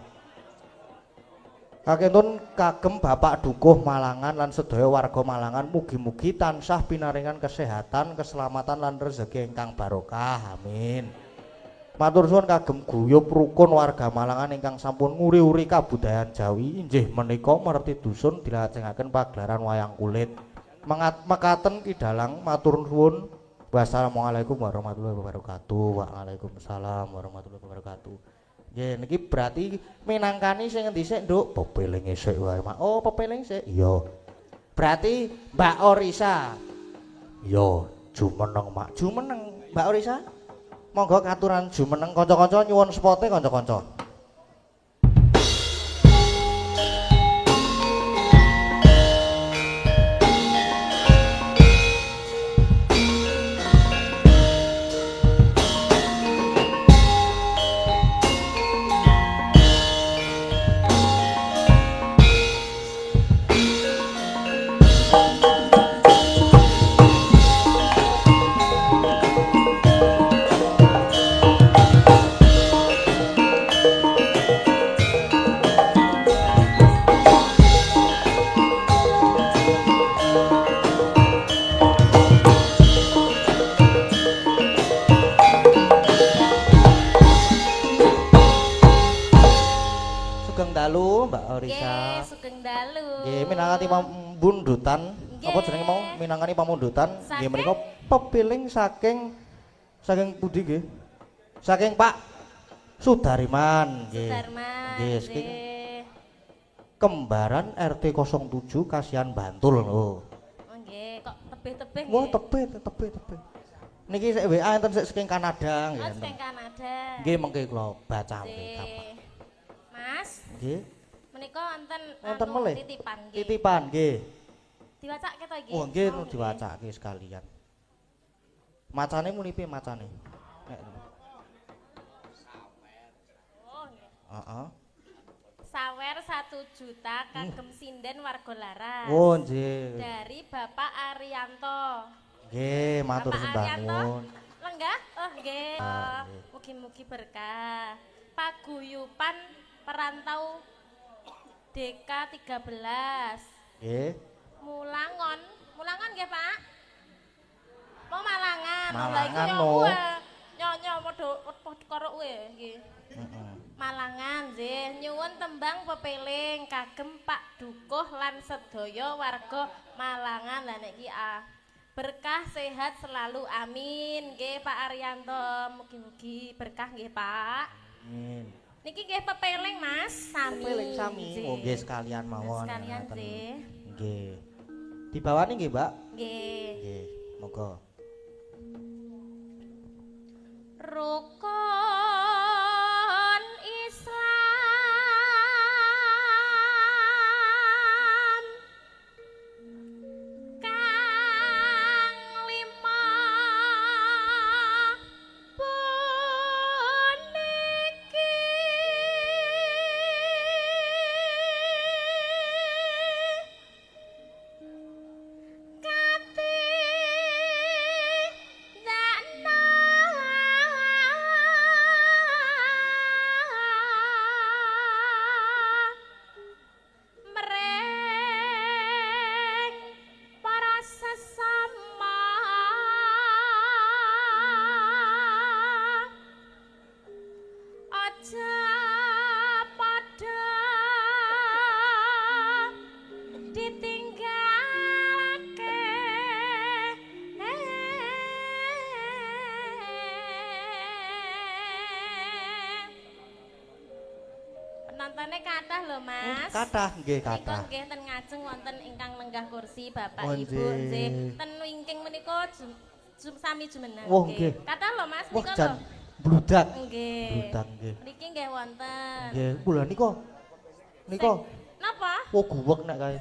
Kakentun kagem Bapak Dukuh Malangan lan sedaya warga Malangan mugi-mugi tansah pinaringan kesehatan, keselamatan lan rezeki ingkang barokah. Amin. Matur suwun kagem guyub rukun warga Malangan ingkang sampun nguri-uri kabudayan Jawi inggih menika merti dusun dilajengaken pagelaran wayang kulit. Mekaten kidalang matur suwun. Wassalamualaikum warahmatullahi wabarakatuh. Waalaikumsalam warahmatullahi wabarakatuh. Nggih niki berarti minangkani sing endi sik, Nduk? Pepeling sik wae, Mak. Oh, pepeling sik. Iya. Berarti Mbak Orisa. Iya, jumeneng, Mak. Jumeneng, Mbak Orisa. Monggo katuran jumeneng kanca-kanca nyuwun spote kanca-kanca. Minangkani pamundutan apa jenenge mau minangkani pamundutan nggih menika pepiling saking pundi nggih saking Pak Sudariman nggih nggih saking Kembaran RT 07 Kasihan Bantul lho. Oh nggih kok tebih-tebih nggih. Wah tebih niki sik WA enten sik saking Kanada nggih. Oh saking Kanada. Nggih mengke kula baca gampang. Mas nggih menika enten melih titipan nggih. Titipan nggih. Diwacake to nggih. Oh nggih diwacake sekalian. Macane muni piye macane? Oh nggih. Heeh. Sawer 1 juta kagem sinden warga Laras. Oh nggih. Dari Bapak Arianto. Nggih, matur sembah nuwun. Lenggah? Oh nggih. Mugi-mugi berkah. Paguyupan perantau Deka 13. Nggih. Mulangon nggih, Pak? Mau Malangan. Malangan lho. Nyonya padha karo kowe nggih. Heeh. Malangan nggih, nyuwun tembang pepeling kagem Pak Dukuh lan sedaya warga Malangan. Lah nek iki berkah sehat selalu amin. Nggih Pak Arianto, mugi-mugi berkah nggih, Pak. Amin. Niki nggih pepeling Mas, sami. Pepeling sami. Oh nggih sekalian mawon. Sekalian nggih. Nggih. Dibawani nggih, Mbak? Nggih. Nggih, monggo. Rukun Islam kang 5 puniki kathah lho Mas. Kathah nggih Menika kathah. nggih ten ngajeng wonten ingkang lenggah kursi Bapak Oh, Ibu nggih. nggih. Ten wingking menika sami jumeneng. Wah, nggih. Kathah lho Mas Wah, menika jan lho. bludak. Nggih. Bludak nggih. Niki nggih wonten. Nggih, kula nika. Nika. Napa? Wah, guwek nek kae.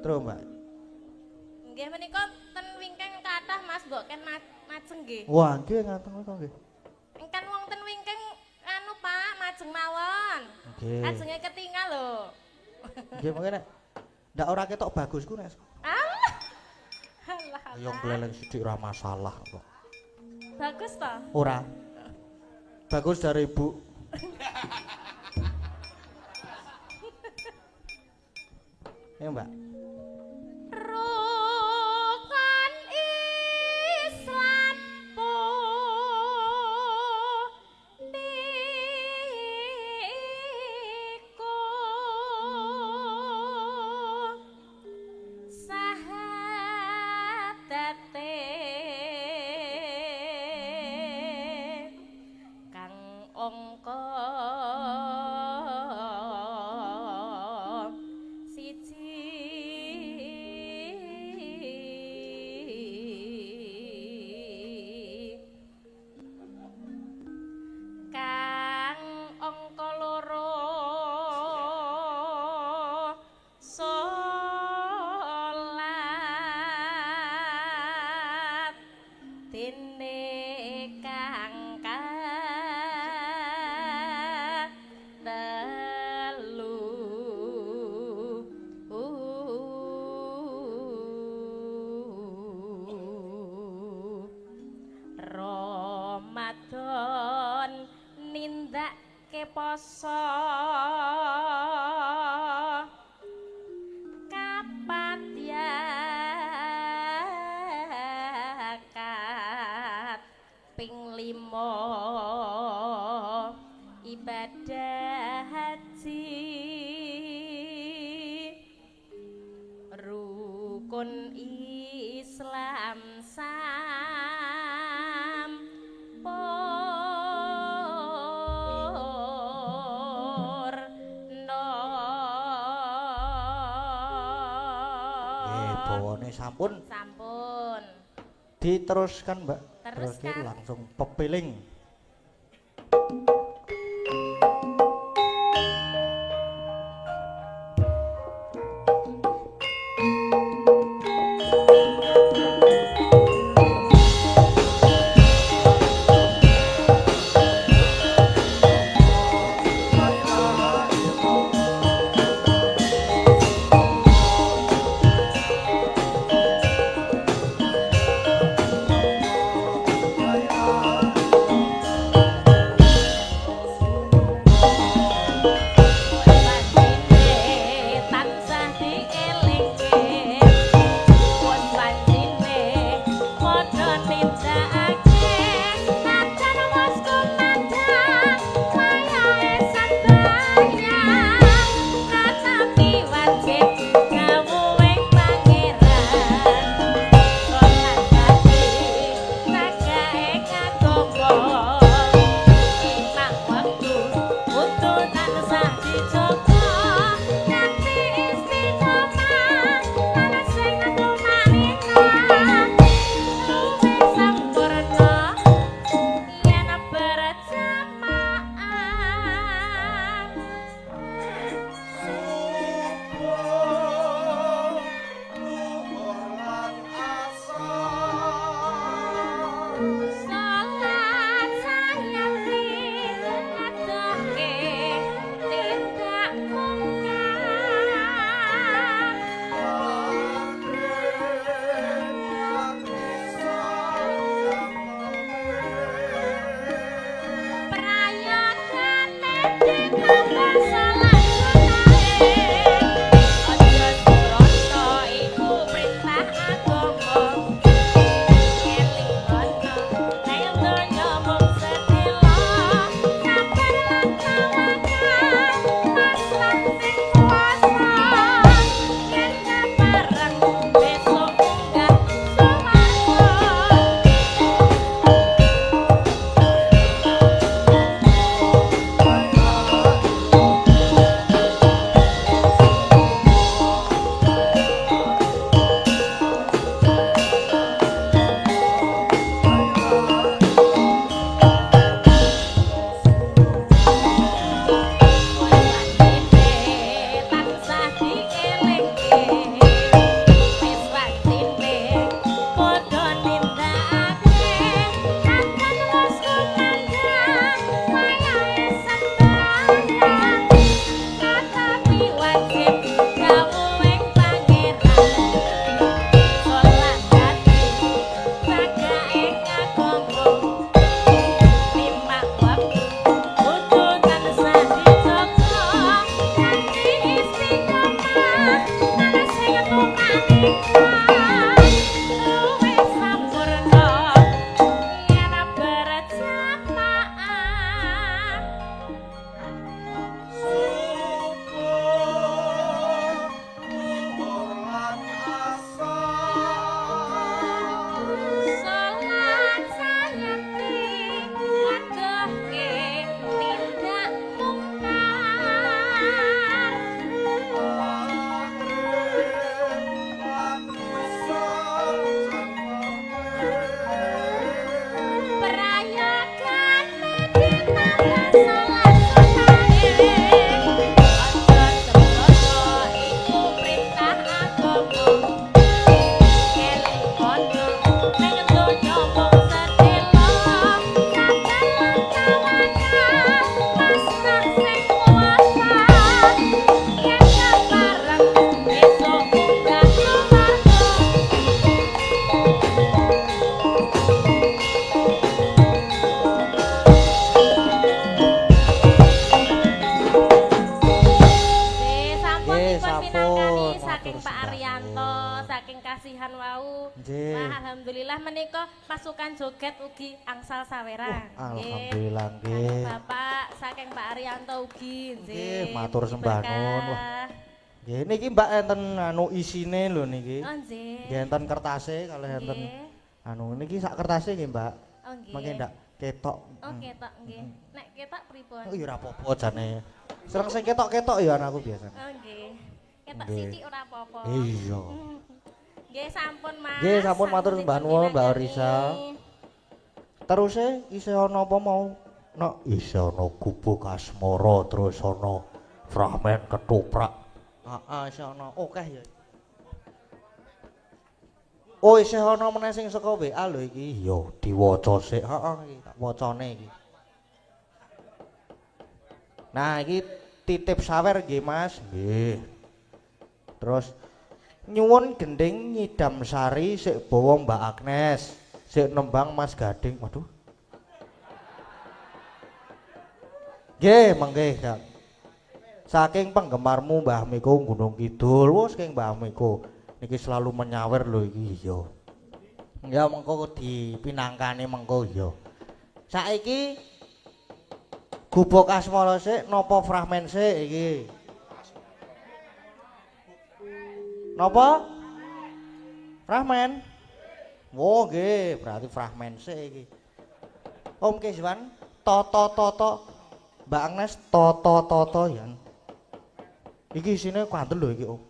Terus, Mbak. Nggih menika ten wingking kathah Mas mbok ken majeng nggih. Wah, nggih nganteng kok nggih. Engkan wong ten wingking anu Pak, majeng mawon. Nggih. Ajenge ketinggal lho. Nggih, mengke nek ndak ora ketok bagusku nek. Alah. Alah. Ayo gleleng sithik ora masalah kok. Bagus toh? Ora. Bagus dari Ibu. Ya, Mbak. Rukun Islam niku sahadate kang angka kang angka loro salat dene kang telu Ramadan nindake poso kapatyakat ping 5 ibadah haji rukun Islam Bawane sampun sampun diteruskan, Mbak. Teruskan. Terus langsung pepiling. Salat sayang ning saking kasihan wau. Nggih. Nah, alhamdulillah menika pasukan joget ugi angsal sawerang. Alhamdulillah nggih. Saking Bapak, saking Pak Arianto ugi. Nggih, matur sembah nuwun. Wah. Berkah. Nggih, niki Mbak enten anu isine lho niki. Oh nggih. Nggih enten kertase kalih enten Nggih. anu niki sak kertase nggih, Mbak. Oh nggih. Mangke ndak ketok. Oh ketok nggih. Nek ketok pripun? Oh ya ora apa-apa jane. Seneng sing ketok-ketok ya anakku biasa. Oh nggih. Ketok Nggih. sithik ora apa-apa. Iya. Nggih sampun Mas. Nggih, sampun matur sembah nuwun Mbak dipun Orisa. kinakani. Terus isih ana apa mau? Nek isih ana gubuk asmara terus ana fragmen ketoprak. Heeh, isih ana akeh ya. Oh, isih ana meneh sing saka WA lho iki. Ya diwaca sik. Heeh iki tak wacane iki. Nah, iki titip sawer nggih Mas. Nggih. Terus nyuwun gending nyidam sari sik bawa Mbak Agnes, sik nembang Mas Gading. Waduh. Nggih, mengke Kak. Saking penggemarmu Mbah Miko Gunung Kidul, wis saking Mbah Miko niki selalu menyawer lho iki ya. Ya mengko dipinangkani mengko ya. Saiki gubuk asmara sik napa fragmen sik iki? Napa? Fragmen. Oh nggih, berarti fragmen sik iki. Om Keswan, toto. Mbak Agnes toto ya. Iki isine kandel lho iki, Om.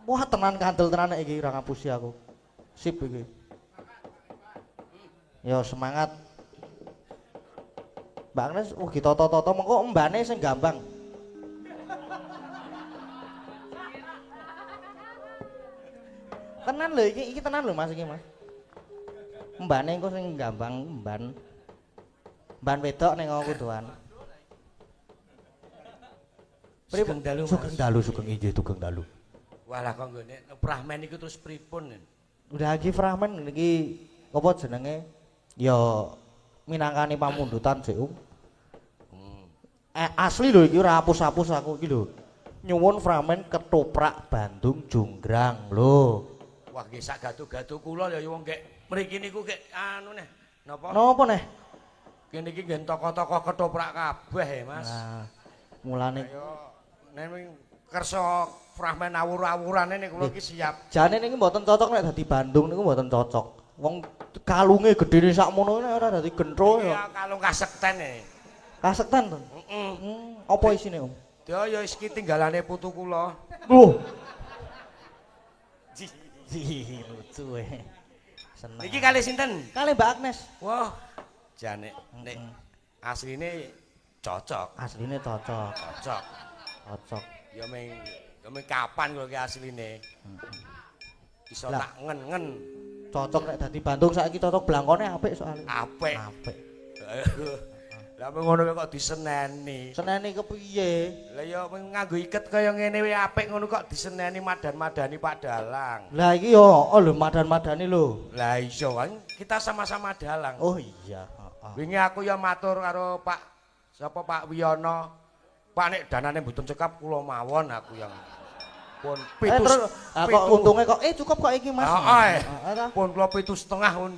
Wah, tenan kandel tenan iki ora ngapusi aku. Sip iki. Yo semangat. Mbak Agnes ugi toto mengko mbane sing gampang. Tenan lho iki tenan lho Mas iki Mas. Mbane engko sing gampang mban wedok ning kuduan. Sugeng dalu. Sugeng inggih Sugeng dalu. Walah kok nggone prahmen iku terus pripun? Udah iki fragmen niki apa jenenge? Ya minangkani pamundutan sik, asli lho iki ora hapus-hapus aku iki lho. Nyuwun fragmen ketoprak Bandung Jonggrang lho. Wah nggih sak gatu-gatu kula ya wong kek mriki niku kek anu neh. Napa? Napa neh? Kene iki ngen toko-toko ketoprak kabeh ya, Mas. Nah, mulane Ayo nek kersa fragmen awur-awurane nek kula iki siap. jane niki mboten cocok nek dadi Bandung niku mboten cocok. Wong kalunge gedene sakmono ora dadi gentro ya. Iya kalung kasekten e. Kasekten to? Heeh. Apa isine, Om? Ya iki tinggalane putu kula. Loh. Lucu seneng. Niki kalih sinten? Kali Mbak Agnes. Wah, jane nek asline cocok. Asline cocok. Cocok. Cocok. Ya ming kapan kok ki asline. Iso Lah. tak ngen-ngen. Cocok nek dadi Bandung saiki cocok blangkone apik soalnya. Apik. Apik. Lah ngono kok diseneni. Seneni kepiye? Lah ya nganggo iket kaya ngene wae apik ngono kok diseneni madan-madani Pak Dalang. Lah iki yo oh lho madan-madani lho. Lah iso kan kita sama-sama dalang. Oh iya, heeh. Wingi aku ya matur karo Pak sapa Pak Wiyono. Pak nek danane mboten cekap kula mawon aku yang pun Terus kok untunge kok cukup kok iki Mas. Heeh. ta. Pun kula 7,5 pun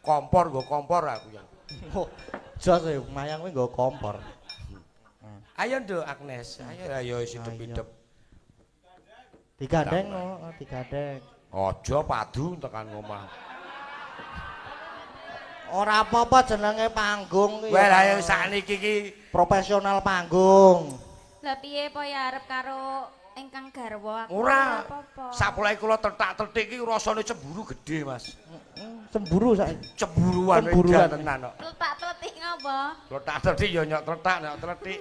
kompor nggo kompor aku yang. Oh, jos e mayang kuwi nggo kompor. Ayo Nduk Agnes, ayo hidup-hidup. Digandeng no, digandeng. Aja padu tekan omah. Ora apa-apa jenenge panggung ki. Wes ayo sakniki iki Profesional panggung. Lah piye po ya arep karo ingkang garwa aku ora. apa-apa. Sapulahe kula tetak-tetik iki rasane cemburu gedhe, Mas. Semburu saiki. Cemburuan Cemburuan. tenan kok. Letak-letik ngopo? Tetak-tetik ya nyok tetak nyok tetik.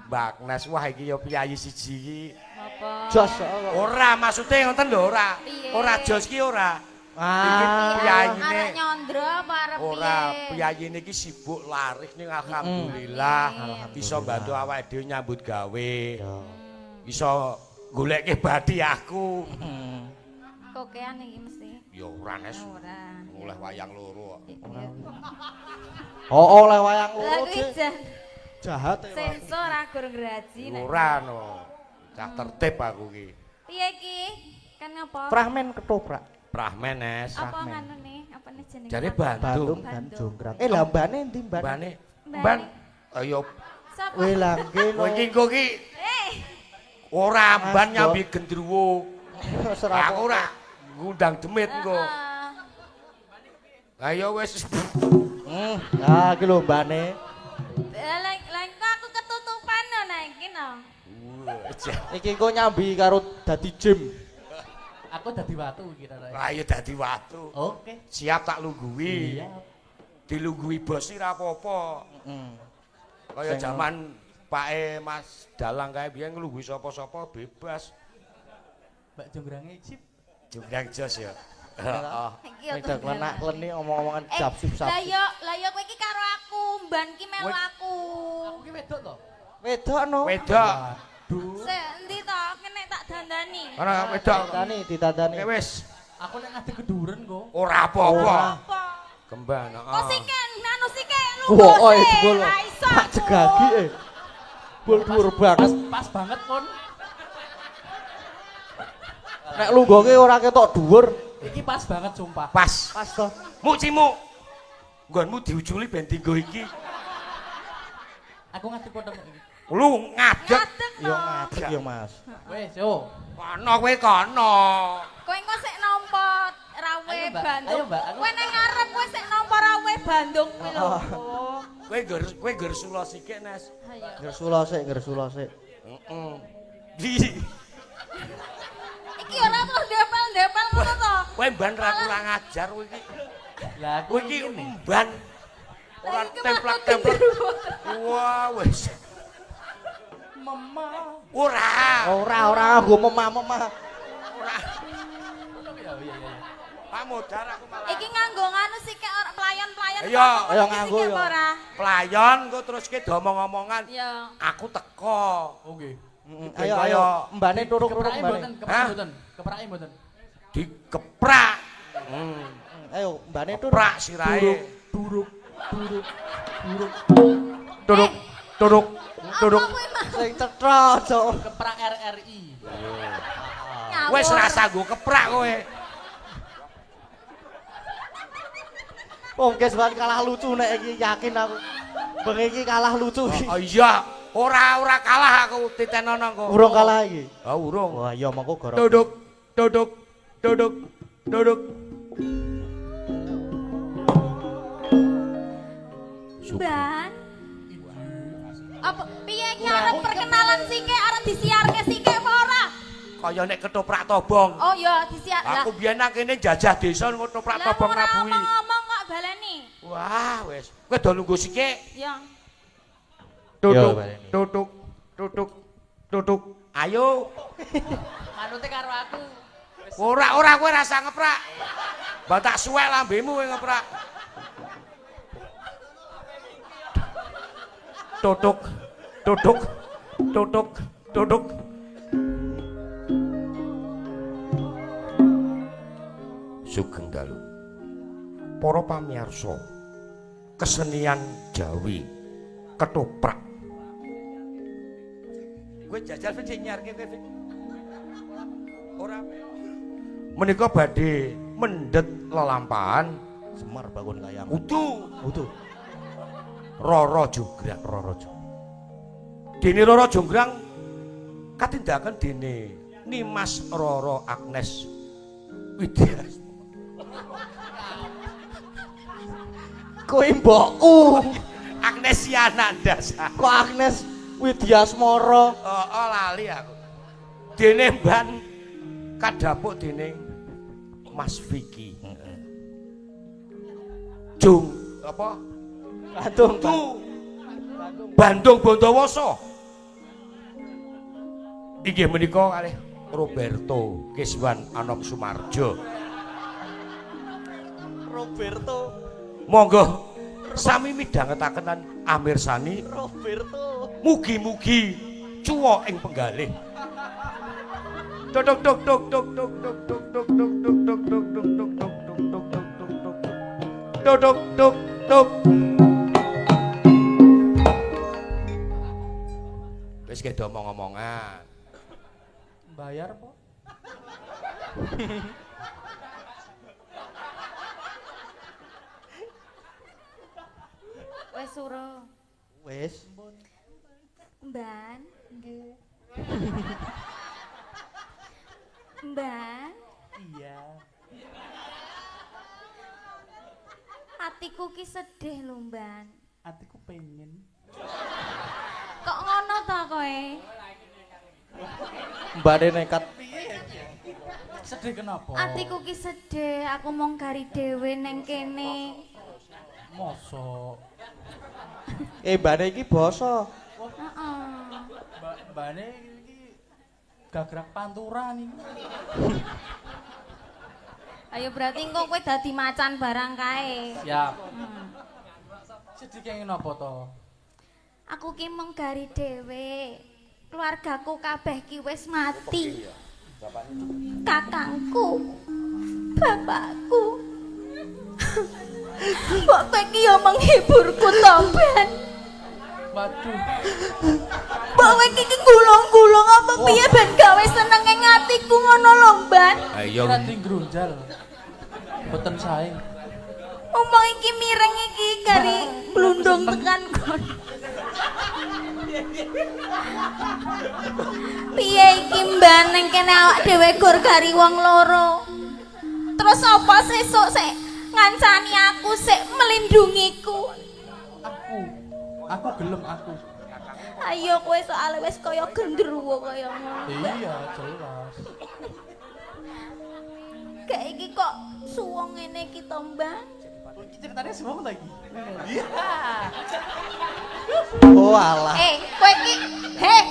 Mbak Agnes wah iki ya piyayi siji iki. Apa? Jos. Ora maksude ngoten lho ora. Piye? Ora jos ki ora. Ah, Piyayine. Arek nyondro apa arep piye? Ora, piyayine iki sibuk laris ning alhamdulillah. Bisa bantu awake dhewe nyambut gawe. Bisa goleke badi aku. Kokean iki mesti. Ya ora nes. Ora. Oleh wayang loro kok. Oh, oleh wayang Lah loro kuwi jan jahat e. sensor ora gur graji nek. Ora no. Cah tertib aku ki. Piye iki? Kan ngapa? Fragmen ketoprak. Prahmen es. Apa nganune? Apa nih jenenge? Jare Bandung Bandung. dan Jonggrang. Lah mbane endi mbane? Mbane. Mbane. Mban. Ayo Sapa? Kowe langke kowe iki engko iki ora mban nyambi gendruwo. Aku ora ngundang demit engko. Ayo wis. Ah iki lho mbane. Lah kok aku ketutupan lho nek iki no. Iki engko nyambi karo dadi gym. Aku dadi watu kira Lah ya dadi watu. Oke. Siap tak lungguhi. Iya. Dilungguhi bos ora apa-apa. Kaya jaman Pake Mas Dalang kae biyen nglungguhi sapa-sapa bebas. Mbak Jonggrange cip. Jonggrang jos ya. Heeh. Nek klenak-kleni omong-omongan jabsub-sabsub. Lah ya kowe iki karo aku, mban ki melu aku. Aku ki wedok to. Wedok no. Wedok. Duh. Sik endi to kene tak dandani. Ana wedok. Ditandani. Wis. Aku nek ngadeg keduren kok. Ora apa-apa. Apa? Kembang, Kok sike nanu sike Wah, oh sik, jebol. ra iso Tak aku. jegagi Bol dhuwur banget. Pas banget pun. Nek lungguhke ora ketok dhuwur. Iki pas banget sumpah. Pas. Pas to. Mu cimu. Nggonmu diuculi ben dinggo iki. Aku ngadeg kodhong iki. Lu ngadeg. Ngadeg Yo to. ngadeg yo Mas. Wes yo. Kono kowe kono. Kowe engko sik nampa rawe Ayo, Mbak. Bandung. Ayo, Mbak. Aku- Kowe ning ngarep kowe sik nampa rawe Bandung kuwi lho. Kowe ngger sula sithik, Nes. Ayo. Gersula sik. Heeh. Di. Iki ora terus ndepel-ndepel ngono to. Kowe mban ra kurang ajar kowe iki. Lah aku Kowe iki mban. Ora Lah, iki templak-templak. Wah, wis. mama. Ora nggo memah-memah. Ora. Iya iya iya. Pak modar aku malah. Iki nganggo nganu sik ora pelayan-pelayan. Iya, kok ayo iki nganggo sik yo. ora? Pelayon kok terus ki omong-omongan. Iya. Aku teko. Oke. Ayo mbane turuk-turuk Keprake mbane. mboten, Hah? keprake mboten. Keprake mboten. Dikeprak. Ayo mbane turuk. Keprak sirahe. Duruk. Turuk. Turuk. Turuk. Apa kuwi, Mas? Sing cetha, Cuk. Keprak RRI. Ngawur. Wis rasa nggo keprak kowe. Wong keswan kalah lucu nek iki yakin aku. Bengi iki kalah lucu iki. Oh iya, ora kalah aku titenono kok. Urung kalah iki. Oh, urung. Wah, iya mengko gara. Duduk. Ban. Apa piye iki arep perkenalan sike arep disiarke sike apa ora? Kaya nek ketoprak tobong. Oh iya disiar. Aku biyen nang kene jajah desa ketoprak Lah tobong ora Rabuhi. ngomong kok baleni. Wah, wis. Kowe do lungguh sithik. Ya. Tutuk, baleni. tutuk. Ayo. Manute karo aku. Ora kowe rasa ngeprak. Mbak tak suwek lambemu kowe ngeprak. Tutuk. Sugeng dalu. Para pamirsa, kesenian Jawi ketoprak. Kowe jajal sing nyarke kowe. Ora menika badhe mendhet lelampahan Semar bangun kayang. utuh Rara Jonggrang. Dene Rara Jonggrang katindakan dene Nimas Rara Agnes Widya. Kowe mbokku. Agnes Yanandasa. Kok Agnes Widyasmara. Oh, lali aku. Dene mban kadhapuk dening Mas Vicky. Jung apa? Bandung Bondowoso. Inggih menika kalih Roberto Kiswan Anom Sumarjo. Roberto. Monggo sami midhangetaken Amir Sani. Roberto. Mugi-mugi cuwa ing penggalih. Tuk. Wis kedo omong-omongan. Bayar po? Wes suruh. Wis. Mban. Nggih. Mban. Iya. Atiku ki sedih lho, Mban. Atiku pengen. Kok ngono ta kowe? Mbane nekat. Sedih kenapa? Atiku ki sedih, aku mung gari dhewe ning kene. Mosok. Mbane iki basa. Heeh. Mbane iki gagrak pantura nih. Ayo berarti engko kowe dadi macan barang kae. Siap. Sedih kenging napa to? Aku ki mung gari dhewe. Keluargaku kabeh ki wis mati. Kakangku, bapakku. Kok kowe ki yo menghiburku to, Ben? Waduh. Mbok kowe iki gulung-gulung apa piye ben gawe seneng ing atiku ngono lho, Ben? Ayo. Kira tinggrunjal. Boten sae. Omong iki mireng iki gari blundung tekan kon. Piye iki Mbak ning kene awak dhewe gur gari wong loro. Terus apa sesuk sik ngancani aku sik melindungiku. Aku gelem aku. Ayo kowe soal wis kaya gendruwo kaya ngono. Iya, jelas. Kayak iki kok suwung ngene iki to, Mbak? Iki ceritanya semua lagi. Iya. Oh alah. Kowe iki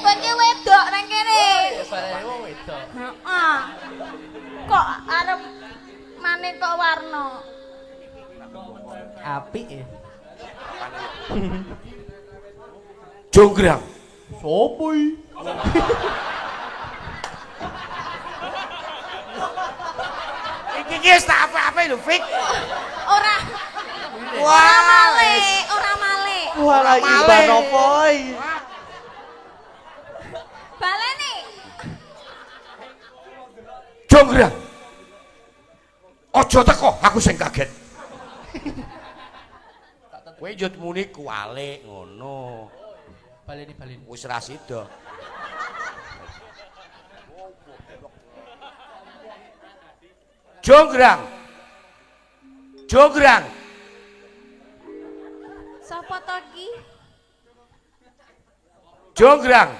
kowe iki wedok nang kene. Saya wedok. Heeh. Kok arep maneka warna? Apik ya. Jonggrang. Sopo iki? Iki wis tak apa-apa lho, Fik. Ora Wah, male, ora male. Wah lagi mbak nopo iki? Baleni. Jonggrang. Aja teko, aku sing kaget. Kowe yo muni kualik ngono. Baleni. Wis ra sida. Jonggrang. Sapa to iki? Jonggrang.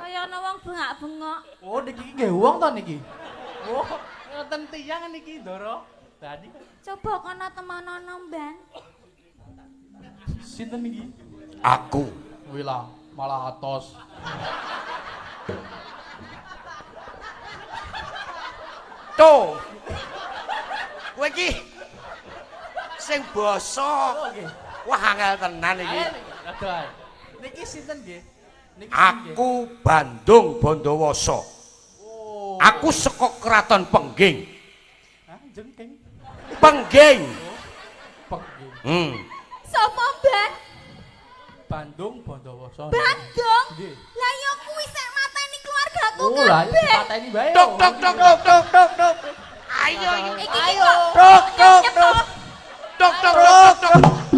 Kaya ana wong bengak-bengok. Oh, niki nggih wong to niki. Oh, ngoten tiyang niki Ndoro. Tadi Coba kono temanono, Mbak. sinten niki? Aku. Wila, malah atos. Tuh. Kowe iki sing basa. Wah angel tenan iki. Aduh. Niki sinten nggih? Niki sinten nggih? Aku Bandung Bondowoso. Oh. Aku saka Kraton Pengging. Hah, jengking. Pengging. Pengging. Sapa, Mbak? Bandung Bondowoso. Bandung. Nggih. Lah ya kuwi sik mateni keluargaku Oh, lah kabeh. pateni bae. Tok. Ayo. Iki kok Tok.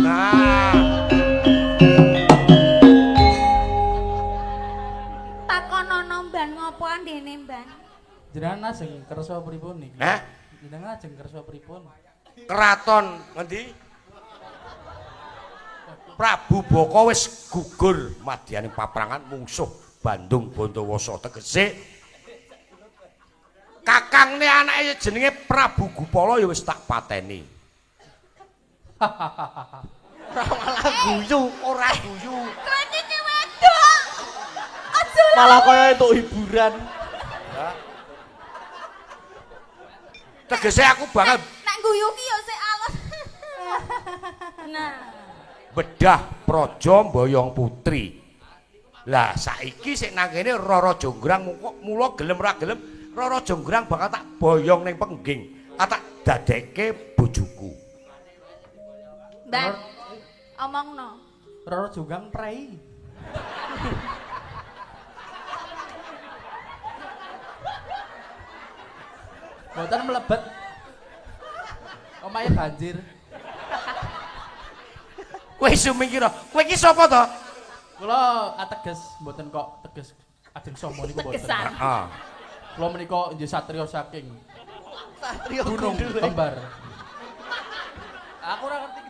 Nah. takonono Mbak ngopo andene, Mbak? Jenengan ajeng kersa pripun niki? Hah? Jenengan ajeng kersa pripun? Keraton ngendi? Prabu Baka wis gugur madyaning paprangan mungsuh Bandung Bondowoso tegese kakangne anake jenenge Prabu Gupala ya wis tak pateni. Ora guyu. Kowe iki wedok. Aja Malah kaya itu hiburan. Tegese aku bakal nek guyu ki ya sik alus. Nah, bedah praja mboyong putri. Lah saiki sik nang kene Rara Jonggrang mula gelem ra gelem Rara Jonggrang bakal tak boyong ning Pengging. Tak dadekke bojoku. Mbak. Omongno. Roro Jonggrang prei. mboten mlebet. Omahe banjir. Kowe iso mikir, kowe iki sapa to? Kula ateges mboten kok teges ajeng somo niku mboten. Tegesan. Heeh. Kula menika inggih satriya saking Satrio Gunung Gundul. Kembar. Aku ora ngerti.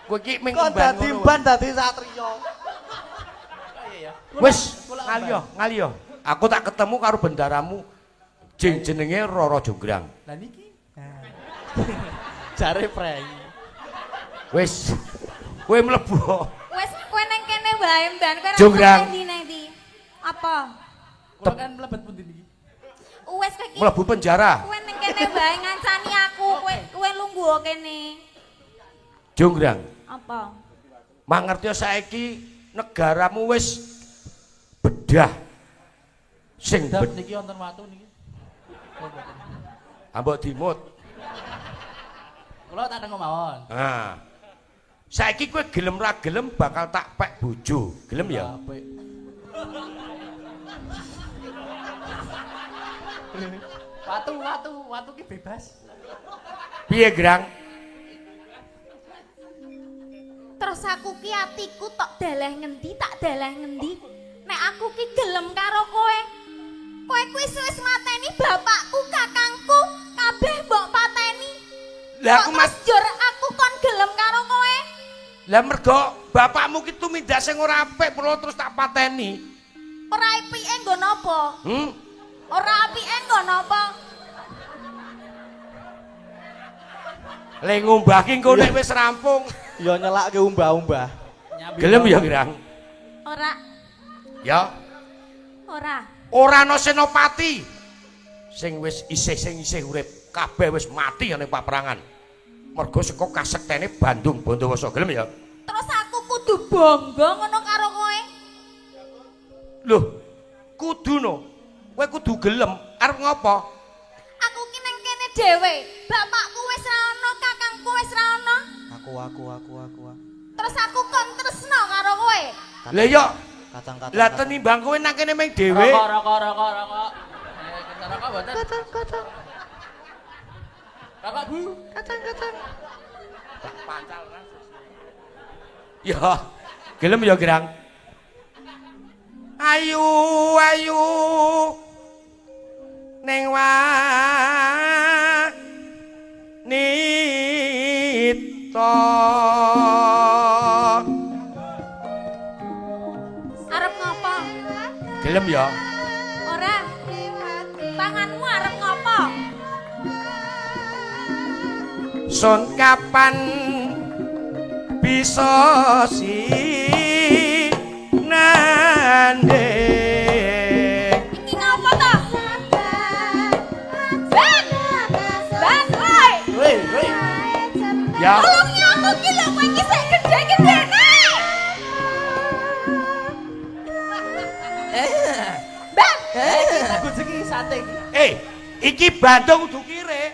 Kowe iki ming Kok kemban dadi ngono. ban dadi satrio. Iya ya. Wis, ngaliyo. Aku tak ketemu karo bendaramu jenenge Roro Jonggrang. Lah niki. Jare prei. Wis. Kowe mlebu. Wes kowe nang kene wae Mban, kowe ora Jonggrang. nang ndi. Apa? Kula kan mlebet pundi niki? Wes kowe iki Mlebu penjara. kowe nang kene wae ngancani aku, kowe lungguh kene. Jonggrang. Apa? Mangerti saiki negaramu wis bedah. Sing Dap bedah. niki wonten watu niki. Kula mboten. Ambok dimut. Kula tak tengok mawon. Nah. Saiki kowe gelem ra gelem bakal tak pek bojo. Gelem ya? Apik. Watu ki bebas. Piye, Grang? Terus aku ki atiku tok daleh ngendi, tak daleh ngendi. Nek aku ki gelem karo kowe. Kowe kuwi wis mateni bapakku, kakangku, kabeh mbok pateni. Lah aku Kok mas terus jur aku kon gelem karo kowe. lah mergo bapakmu ki tumindak sing ora apik perlu terus tak pateni. Ora apike nggo napa? Ora apike nggo napa? Le ngumbah ki engko nek wis rampung. Ya nyelake umbah-umbah. Gelem ya, Grang? Ora, Ya. ora. Ora ana senopati sing isih urip, kabeh wis mati ning paperangan. Mergo saka kasektene Bandung Bandawasa, gelem ya? Terus aku kudu bangga ngono karo kowe. Loh, kuduno. Kowe kudu gelem arep ngopo? Aku ki nang kene dhewe. Bapakku wis ra ono, kakangku wis ra ono. Aku. Terus aku kon tresno karo kowe. Lah ya, Kacang-kacang. lah tenimbang kowe nang kene meng dhewe. Rokok. Kita rokok mboten. Kacang. Rokok Bu. Kacang. Ya, gelem ya, Grang? Ayu ning wanita. Arep ngopo? Gelem ya? Ora. Tanganmu arep ngopo? Sun kapan bisa nanding. Iki ngopo to? Ben! Ben, woi! Woi. Ya, Tolongnya aku ki lho, kowe iki sik gede-gedene. Ben! Lagu iki sate iki. iki Bandung kudu kire.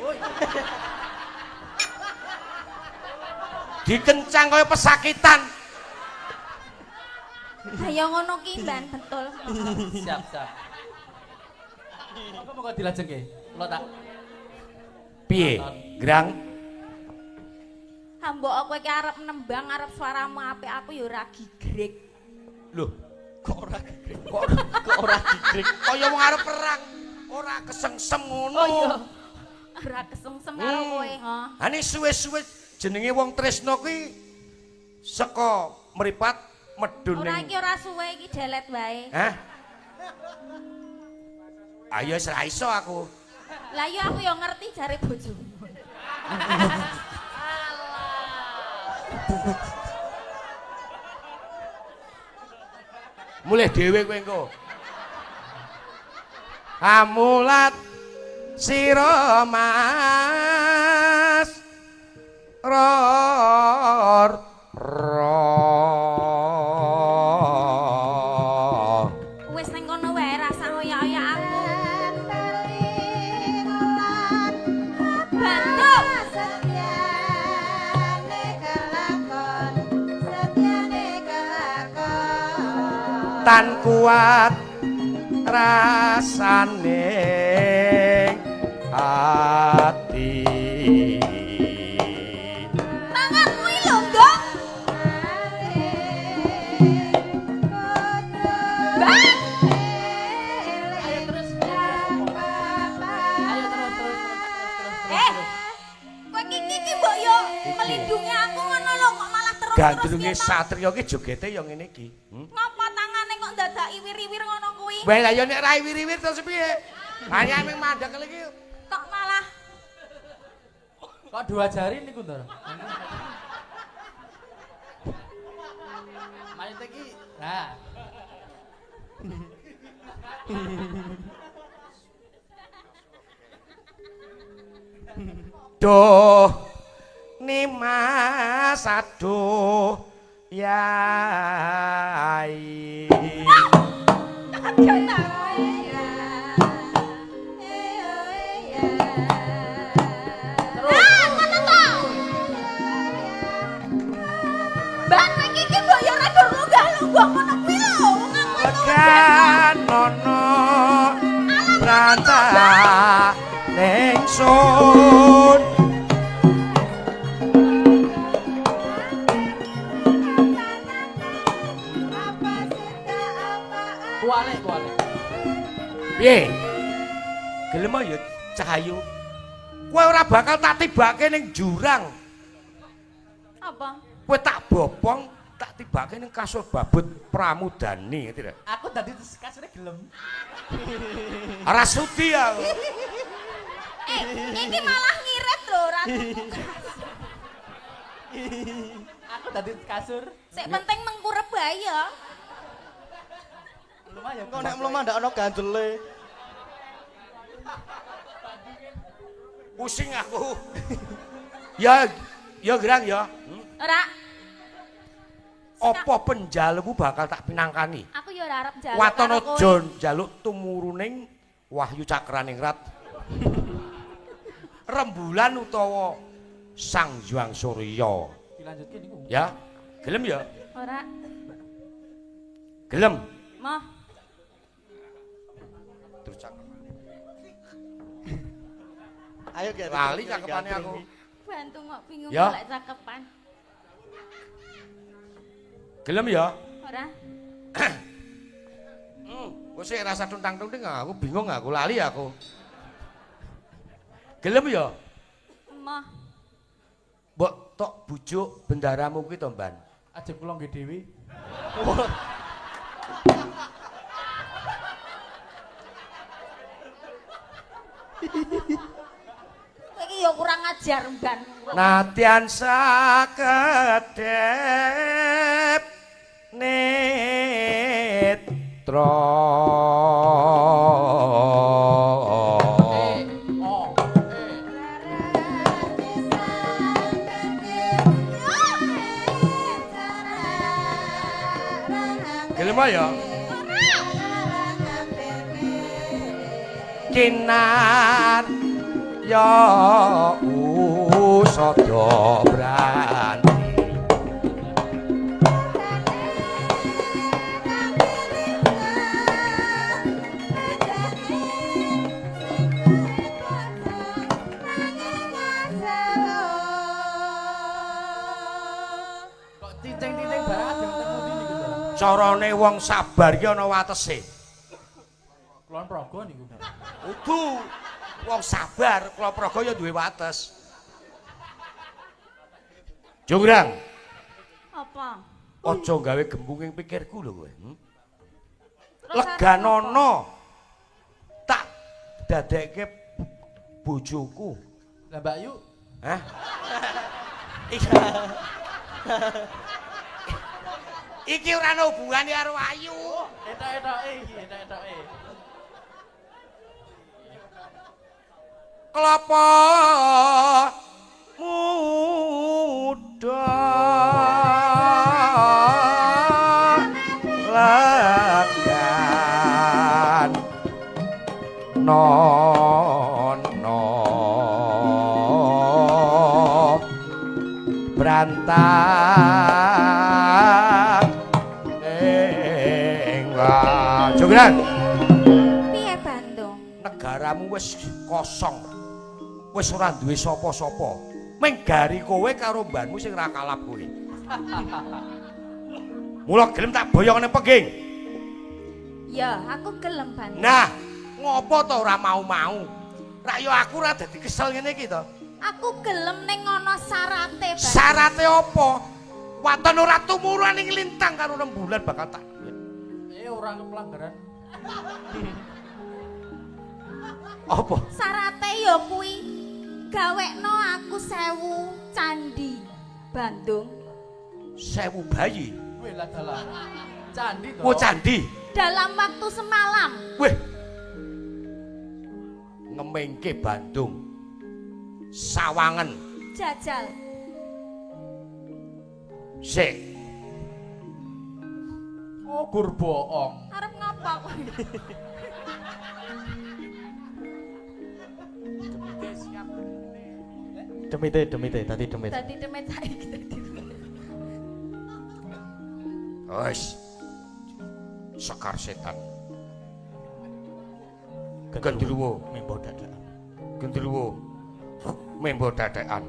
Dikencang kaya pesakitan. Ayo ngono ki, Ben, betul. Siap. Apa monggo dilajengke? Kula tak Piye, Grang? Mbok kowe ki arep nembang, arep suaramu apik, aku ya ora gigrek. Loh, kok ora gigrik? Kaya wong arep perang, ora kesengsem ngono. Oh iya. Ora kesengsem karo kowe, ha. Ani suwe-suwe jenenge wong tresno kuwi saka mripat medun Ora ning. iki ora suwe iki delet wae. Hah? Ayo wis ra iso aku. Lah ya aku ya ngerti jare bojomu. Mulih dhewe kowe engko. Amulat sira Mas Ror Wis ning kono wae rasa oyak-oyak aku. Bandung. tan kuat rasane ati. Tanganmu lho, Nduk. Bang. Ayo terus. Ayo terus. Kowe iki mbok yo melindungi aku ngono lho kok malah terus. Gandrunge satriya ki jogete ya ngene iki. Ngopo tangane kok dadak iwir-iwir ngono kuwi? Wah lah ya nek ra iwir-iwir terus piye? Hanya ming mandek iki. Kok malah Kok 2 jari niku, Ndor? Mayit iki. Nah. Duh Nimas aduh yai. Ban iki mbok yo rada lunggah-lunggah ngono kuwi lho. Legan nono pranta ning sun. Kualik. Piye? Gelem ya Cahayu. Kowe ora bakal tak tibake ning jurang. Apa? Kowe tak bopong, tak tibake ning kasur babut Pramudani, ngerti lho. Aku tadi kasure gelem. Ora sudi aku. Ini malah ngirit lho ratu. Aku tadi kasur. Sik penting mengkurep bae ya. Lumayan. Kok nek mlumah ndak ana gandele. Pusing aku. Ya gerang ya. Ora, Apa penjalmu bakal tak pinangkani? aku ya ora arep njaluk. Watono karo kowe. Jon njaluk tumuruning Wahyu Cakraningrat. Rembulan utawa Sang Hyang Surya. Dilanjutke niku. Ya. Gelem ya? Ora, Gelem. moh. Terus cakep. Ayo Ki. Lali cakepane aku. Bantu kok bingung Ya. golek cakepan. Gelem ya? Ora. Wes sik rasa tuntang-tunting aku bingung aku lali aku. Gelem ya? Moh. Mbok tok bujuk bendaramu kuwi to, Mban. Aja kula nggih dhewe. Kowe iki ya kurang ajar, Mban. Nadyan sakedhep netra. Gelem ya? Kinar ya usada branti. Kok cicing-cicing barang ajeng temu niku, Ndor? Carane wong sabar ki ana watese. Kulon Praga niku. Kudu wong sabar, kula praga ya duwe wates. Jograng, Apa? aja gawe gembung ing pikirku lho kowe. Terus Leganono tak dadekke bojoku. Lah Mbak Yu, Hah? Iki ora ana hubungane karo Ayu. etok-etoke iki, etok-etoke. Kelapa muda legan nono brantang ing Jogran Piye Bandung? negaramu wis kosong wis ora duwe sapa-sapa. Ming gari kowe karo mbanmu sing ra kalap kowe. Mula gelem tak boyong ning pengging. Ya, aku gelem Ban. Nah, ngopo to ora mau-mau? Rak yo aku ora dadi kesel ngene iki to. Aku gelem ning ngono syarate, Ban. Syarate apa? Waton ora tumuruan ning lintang karo rembulan bakal tak. Orang pelanggaran. Apa? Syarate ya kuwi gawekno aku 1000 candi Bandung 1000 bayi. Wih lah dalah. Candi to. Oh candi. dalam waktu semalam. Wih. Ngemengke Bandung. Sawangen. Jajal. Sik. Oh, gur bohong. Arep ngapa kowe? Demite tadi demit. Dadi demet saiki dadi. Wes. Sekar setan. Gendruwo membo dadakan. Gendruwo membo dadakan.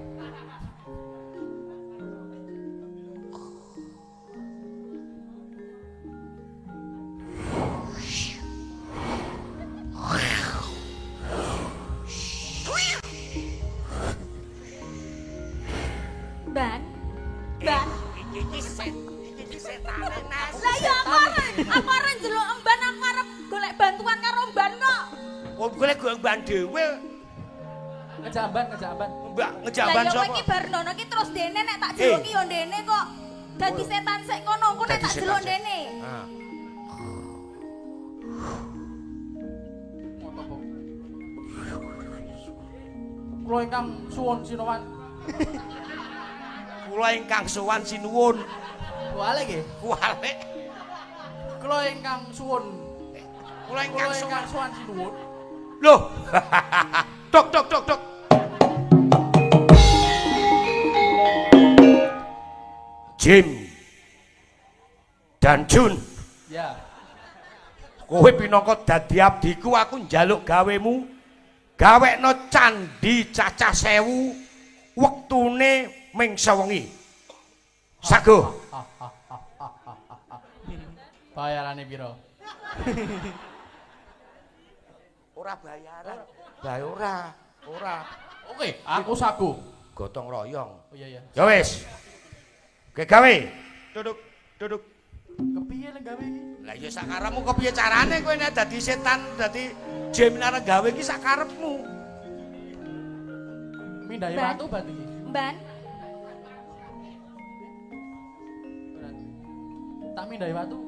Ban. Iki setane Nas. Lah ya aku ora njeluk emban aku arep golek bantuan karo emban kok. Oh golek emban dhewe. Ngejamban. Mbak ngejaban Lah ya kowe sapa? iki bar ndono iki terus dene nek tak jeluki yo dene kok. Dadi setan sik ngono, engko nek Dadi tak setan jeluk sik. dene. Ah. Kula ingkang suwun sinuwun. Kula ingkang sowan sinuwun. Kuwale nggih. Kuwale. Kula ingkang suwun. Kula ingkang sowan. suwun sinuwun. Loh. Tok. Jim dan Jun. Ya. Kowe pinangka dadi abdiku aku njaluk gawemu. Gawekno candi cacah 1000 wektune ming sewengi. Sago. Bayarane piro? Ora bayaran. Lah ora. Oke, aku sagu. Gotong royong. Oh iya. Ya wis. Oke gawe. Duduk. Kepiye lek gawe iki? Lah ya sakarepmu kepiye carane kowe nek dadi setan, dadi jin arep gawe iki sakarepmu. Mindhahi Ban. watu berarti iki. Ban, Tak mindhahi watu.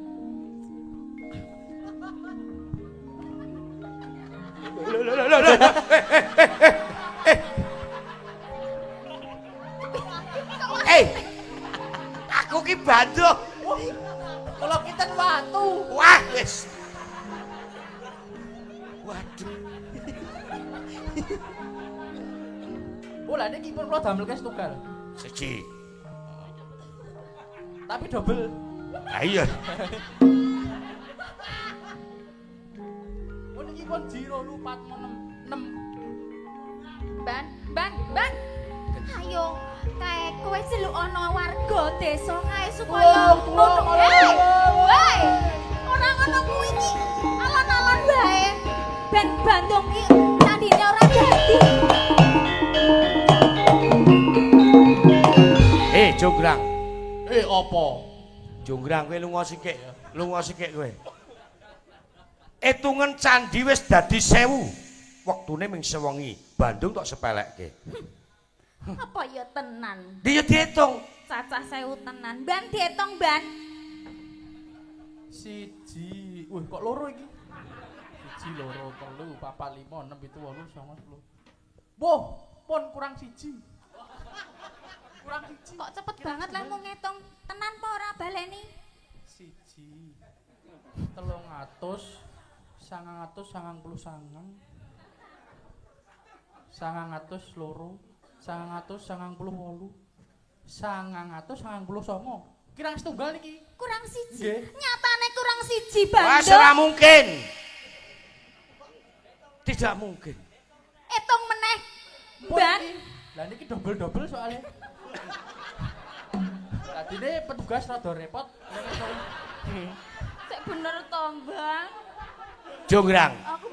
Aku ki bantu. Kalau kita watu. Wah, wis. Waduh. Oh, lah niki pun kula damel kes tunggal. Siji. Tapi double. Lah iya. Oh, niki pun 0466. ban. Ayo, kae kowe jeluk ana warga desa kae supaya Wow. Hei, ora ngono kuwi iki. Alon-alon wae. Ben Bandung ki candine ora dadi. Jonggrang. Apa? Jonggrang kowe lunga sikik kowe. Etungen candi wis dadi 1000. Wektune ming sewengi. Bandung tok sepelekke. Apa ya tenan? Dia diitung. Cacah 1000 tenan. Ban diitung, Ban. Siji. Wih, kok loro iki? 1, 2, 3, 4, 5, 6, 7, 8, 9, 10. Woh, pon kurang siji. Kok cepet banget lah mau ngitung. Tenan apa ora baleni? 1, 300, 999, 900 loro, 998, 999. Kirang setunggal niki. Kurang siji. Nggih. Nyatane kurang siji, Wah, Bandung. ora mungkin. Tidak mungkin. Hitung meneh. Ban. Lah niki double-double soalnya. Tadine petugas rada repot. Sik bener to, Bang. Jonggrang. Aku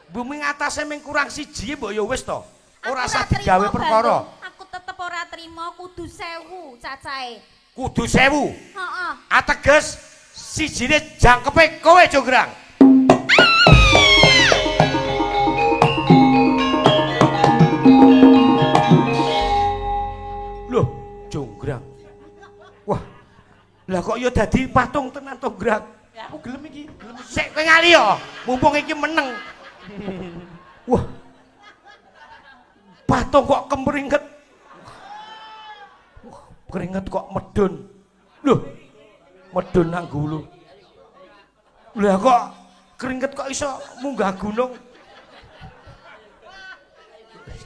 Bumi ngatasé ming kurang siji mbok ya wis to. Ora aku usah trimo digawe perkara. Bandung. Aku tetep ora trimo kudu 1000 cacahe. Kudu 1000. Heeh. Ateges sijine jangkepe kowe Jonggrang. Loh, Jonggrang. Wah. Lah kok ya dadi patung tenan to, Grang? Ya aku gelem iki. Sik kowe ngali ya, mumpung iki meneng. Wah. Patung kok kemringet. Wah, keringet kok medun. Loh. Medun nang gulu. Lah kok keringet kok iso munggah gunung.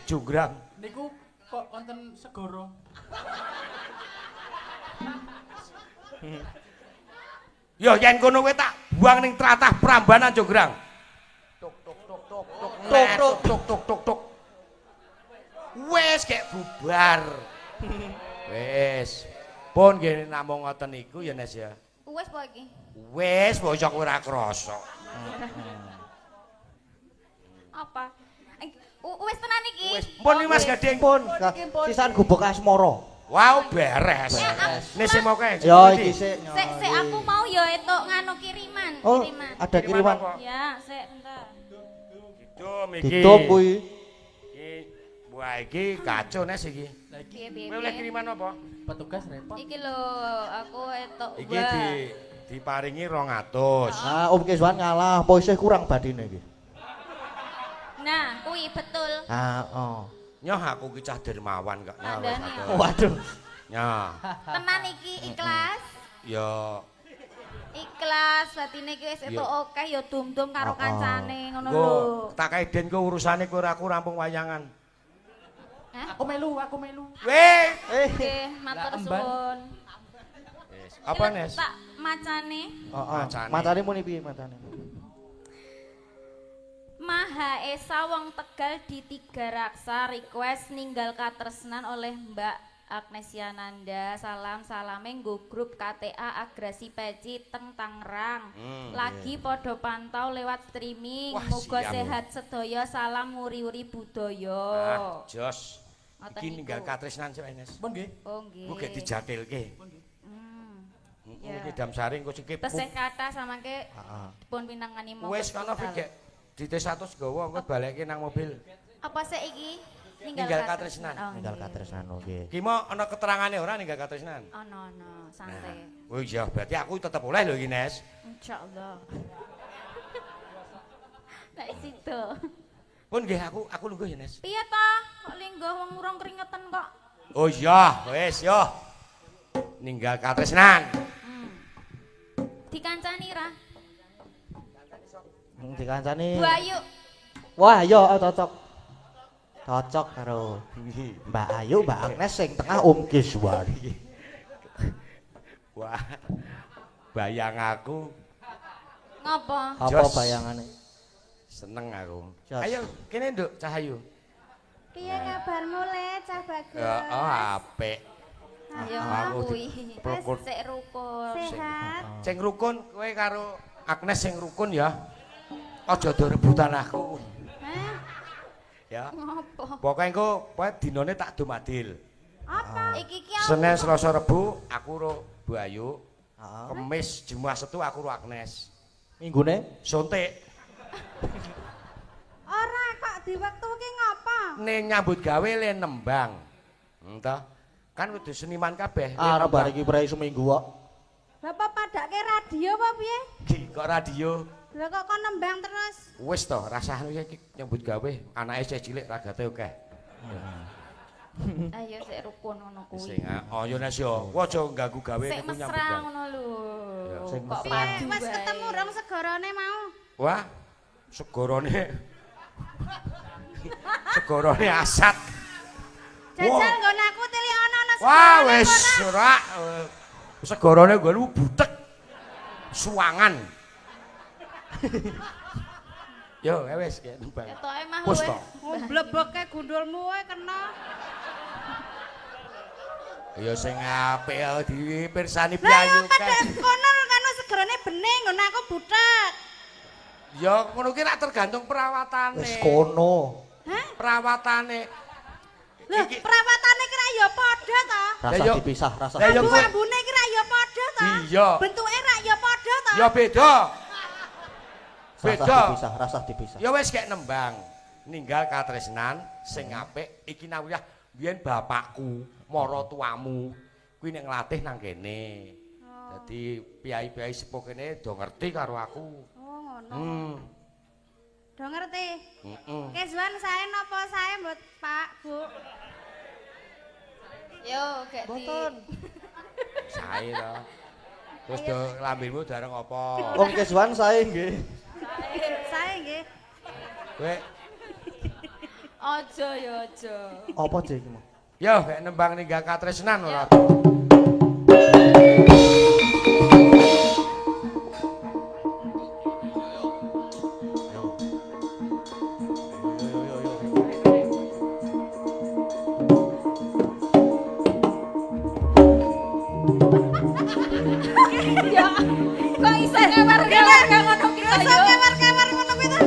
Jonggrang. Niku kok wonten segara. Ya yen kono kowe tak buang ning tlatah Prambanan Jonggrang. Tuk tuk tuk tuk tuk tuk tuk tuk tuk tuk. Wis kek bubar. Wis. Pun nggih namung ngoten niku ya Nes ya. Wes po iki. Wis bocok ora krasa. Apa? Wes tenan iki. Wis pun iki Mas Gading. Pun, sisan gubuk asmara. Wow, beres. Nis mau kae. Ya iki sik. Sik aku mau ya entuk nganu kiriman, Oh, kiriman. ada kiriman. Ya, sik bentar. Ditum iki. Ditum kuwi. Iki wah iki kacau Nes iki. Lah iki Piye Kowe oleh piye. kiriman apa? petugas repot. Iki lho, aku entuk Iki diparingi 200. Nah, Om Kiswan ngalah, apa isih kurang badine iki? Nah, kuwi betul. Ah, oh. Nyoh aku ki cah dermawan kok. Nyoh, Andani, wis ya. atur. Waduh. Nyoh. Tenan iki ikhlas. Ya Ikhlas, batine iki wis entuk akeh ya dum-dum karo kancane ngono lho. Nggo tak kaiden ku urusane kowe ora aku rampung wayangan. Hah? Aku melu. Weh. Nggih, matur Lah, emban. suwun. Wis. Apa Nes? Tak macane. Heeh. Macane. Matane muni piye matane? Maha Esa wong Tegal di Tiga Raksa request ninggal katresnan oleh Mbak Agnesiananda. Salame nggo grup KTA Agresi Peci teng Tangerang. Lagi podo pantau lewat streaming. Wah, Muga siap. sehat sedaya, salam muri-uri budaya. Ah, jos. Ngoten Iki niku. ninggal katresnan sik Nes. Pun nggih. Oh nggih. Ku gek dijatilke. Ya. Iki Damsaring ku sikip. Tesih kata samangke Heeh. pun pinangani monggo. Wis kono gek di T100 gawa engko balekke nang mobil. Apa sih iki? Ninggal katresnan. Oh, Ninggal nggih. katresnan nggih. Ki mau ana keterangane ora ninggal katresnan? Ono santai. Oh iya, berarti aku tetep oleh lho iki Nes. Insyaallah. Nek situ. Pun nggih aku lungguh ya Nes. Piye ta? Kok linggah wong urung keringetan kok. Oh iya, wis yo. Ninggal katresnan. Dikancani ra? Dikancani. Bu Ayu. Wah, yo cocok. Cocok karo Mbak Ayu, Mbak Agnes sing tengah Om Kiswan. Wah. Bayang aku Ngopo? Apa Jos. bayangane? seneng aku. Jos. Ayo kene Nduk Cahayu. Piye kabarmu le Cah Bagus? Ya oh apik. Ayo Aku kuwi. rukun. Sik rukun. Sehat. Sing rukun kowe karo Agnes sing rukun ya. Aja do rebutan aku. Hah? Ya. Ngopo? Pokoke engko pokoke dinane tak do madil. Apa? Iki ki apa? Senin, Selasa, Rebu aku ro Bu Ayu. Heeh. Kemis, Jumat, Setu aku ro Agnes. Minggune Suntik. Ora kok di wektu ki ngapa? Ning nyambut gawe le nembang. Entah. Kan kudu seniman kabeh. le arep nembang. bar iki prei seminggu kok. Bapak padake radio apa piye? Ki, kok radio. Lah kok kon nembang terus? Wis to, rasane iki nyambut gawe anake isih cilik ragate akeh. Ayo sik rukun ngono kuwi. Sing oh yo Nes yo, kowe aja ganggu gawe Sik niku nyambut mesra gawe. ngono lho. Sing Kok mesra. padu Wis bae. ketemu rong segorone mau. Wah, segorone. Segorone asat. Jajal nggon aku tili ana Wah, wis ora. Segorone nggonmu butek. Suwangan. Yo, wis kek nembang. Ketoke mah Wis luwih. to. Oh, blebeke gundulmu wae kena. Ya sing apik dipirsani Lah ya piayu padha kan. kono kan segerane bening ngono aku butek. Ya ngono ki rak tergantung perawatane. Wis kono. Hah? Perawatane. Lho, Iki- perawatane kira ya padha ta? Rasa Lah, yo. dipisah, rasa Lah, yo, dipisah. kowe- Ambune kira ya padha ta? Iya. Bentuke rak ya padha ta? Ya beda. Rasa Beda. dipisah, rasa dipisah. Ya wis kek nembang. Ninggal katresnan sing apik iki nawiyah biyen bapakku, mara tuamu kuwi nek nglatih nang kene. Dadi piyai-piyai sepuh kene do ngerti karo aku. Oh, ngono. Hmm. Do ngerti. Heeh. Keswan sae napa sae mbot Pak, Bu? Yo, gak di. Mboten. Sae to. Terus do lambemu dareng apa? Wong kesuwan sae nggih. Sae nggih. Kowe Aja ya aja. Apa je iki, Mas? yo kek nembang ninggal katresnan ora. Ya, kok iso kewar-kewar kang ngono ki Iso yo. kewer-kewer ngono kuwi ta?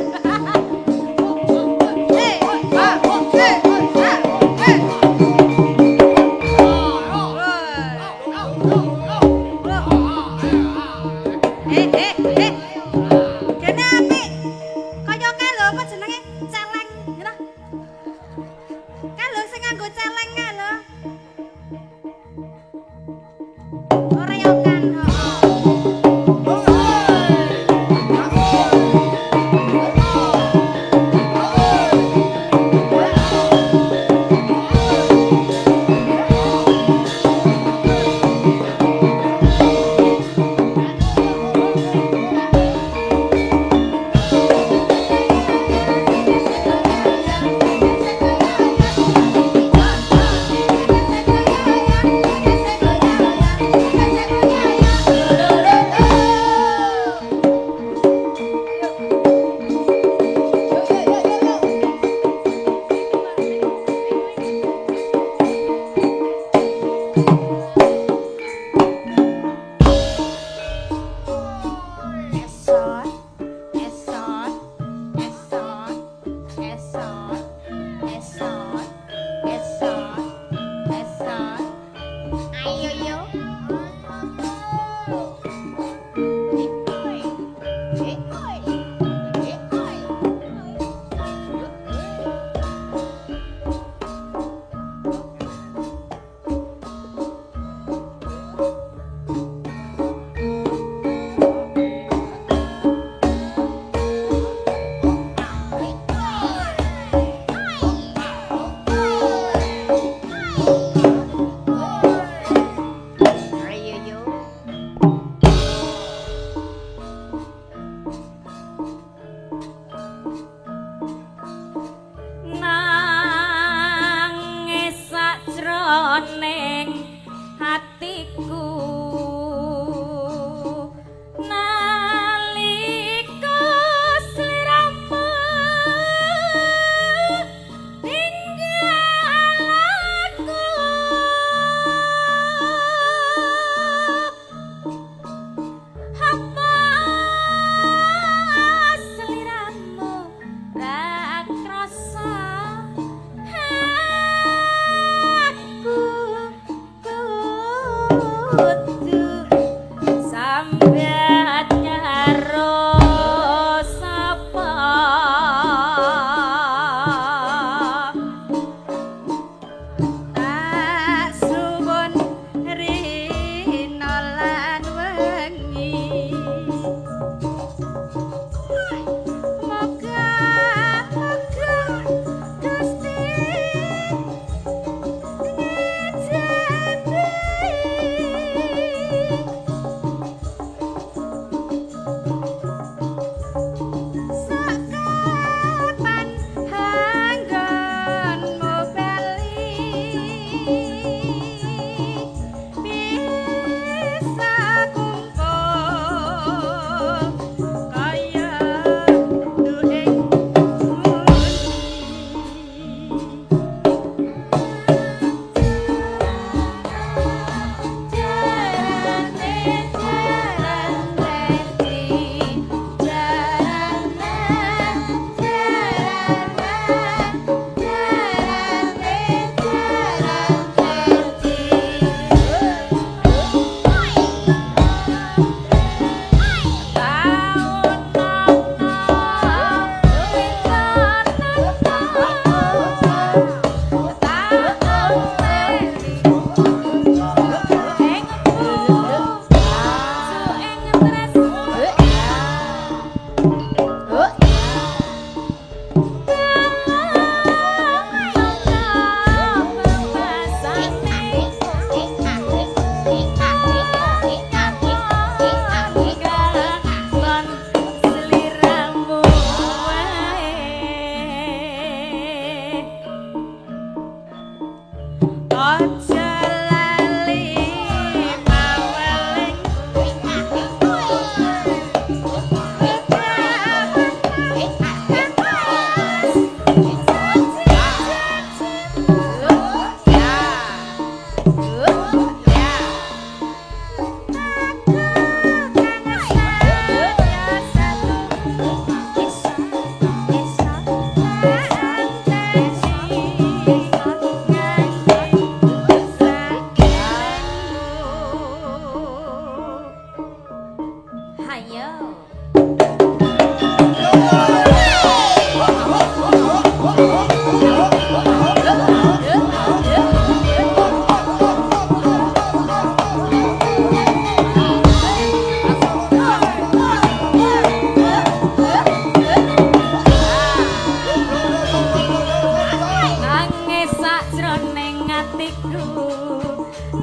Nangis sakjroning atiku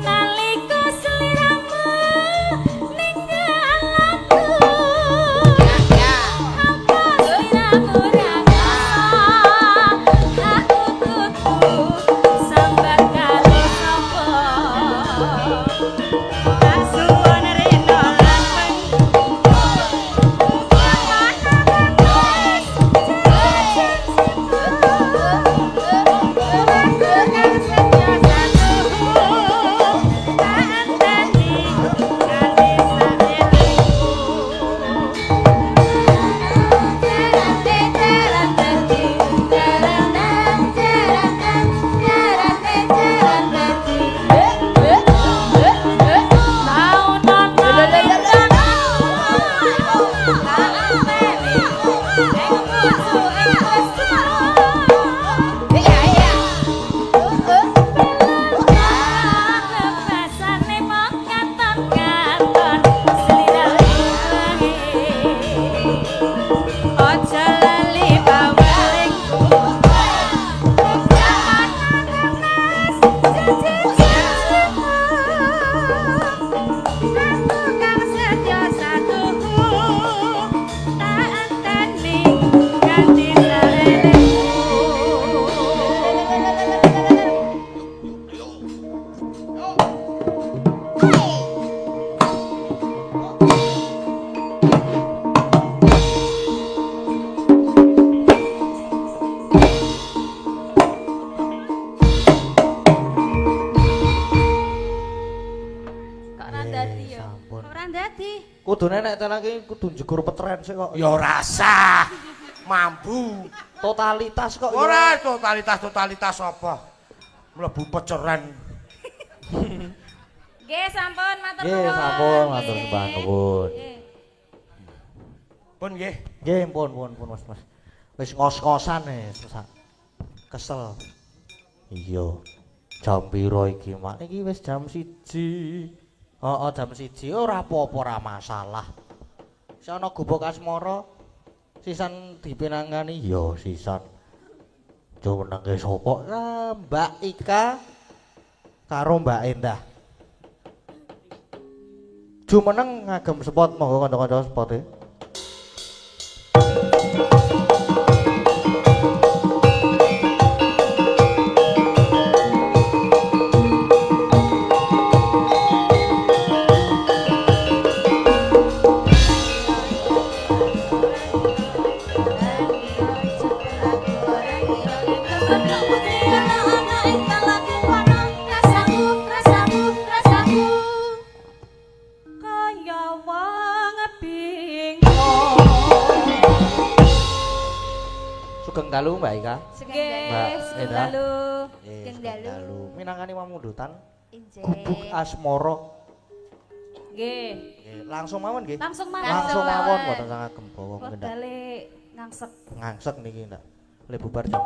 nalika sliramu ninggal aku. Apa sliramu ra ngerasa aku kudu sambat karo sapa. Kasuwun rena lan Kudune nek tenan iki kudu njegur petren sik kok. Ya rasa mambu. Totalitas kok. Ora totalitas apa? Mlebu peceren. Nggih sampun matur Nggih, nuwun. sampun matur sembah nuwun. Nggih. Pun nggih. Nggih, pun Mas. Wis ngos-ngosan sak. Kesel. Iya. Jam piro iki, Mak? Iki wis jam 1. Heeh, jam 1 ora apa-apa, ora masalah. Wis ana gubuk asmara sisan dipinangani ya sisan. Jumenenge sapa? Mbak Ika karo Mbak Endah. Jumeneng ngagem spot monggo kanca-kanca spote. Sugeng dalu Mbak Ika. Mbak Endah. Sugeng dalu. Minangkani pamundutan Injih. gubuk asmara. Nggih. Langsung mawon nggih. Langsung mawon. Langsung mawon mboten sangat gembawa ngendak. Wedale ngangsek. Ngangsek niki ndak. Le bubar jam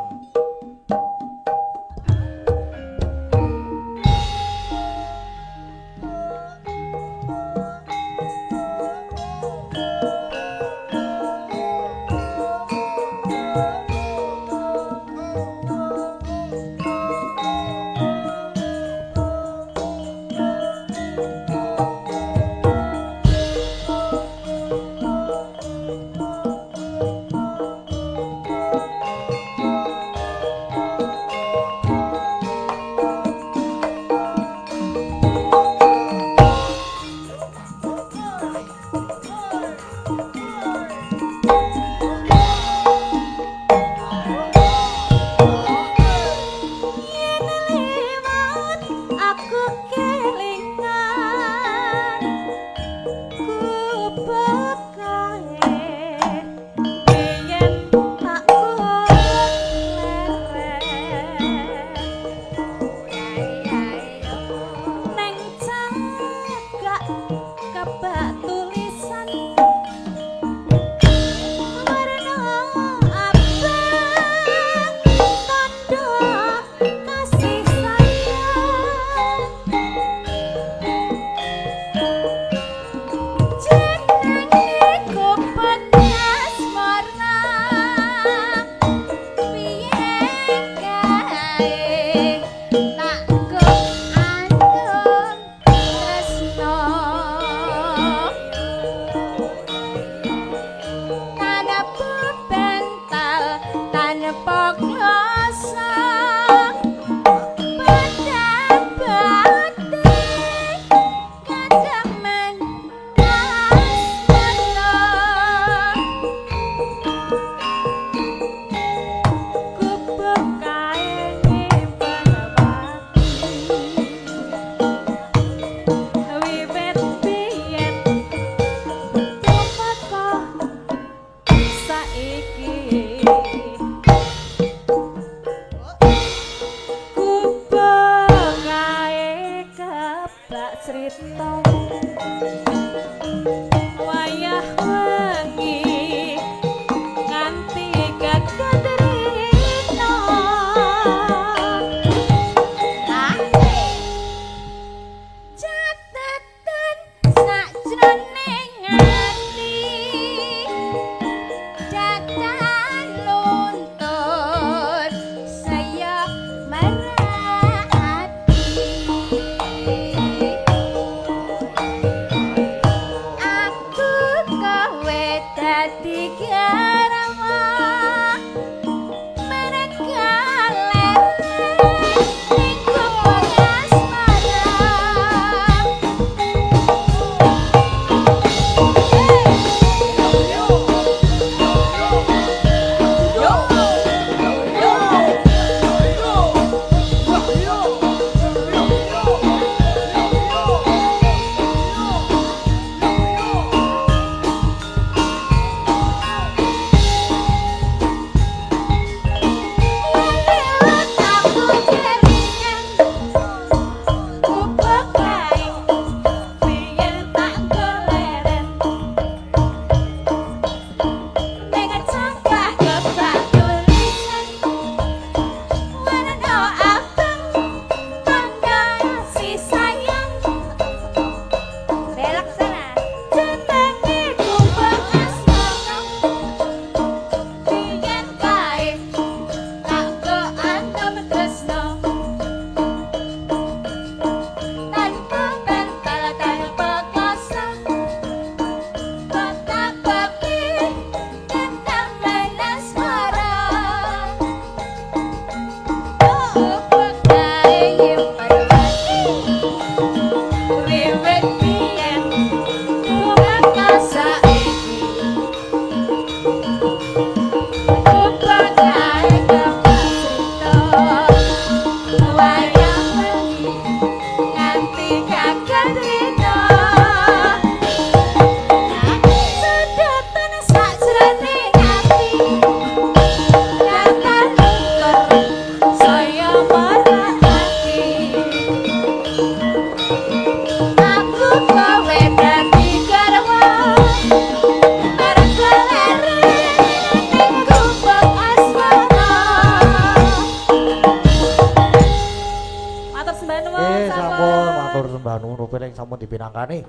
sampun dipinangkani.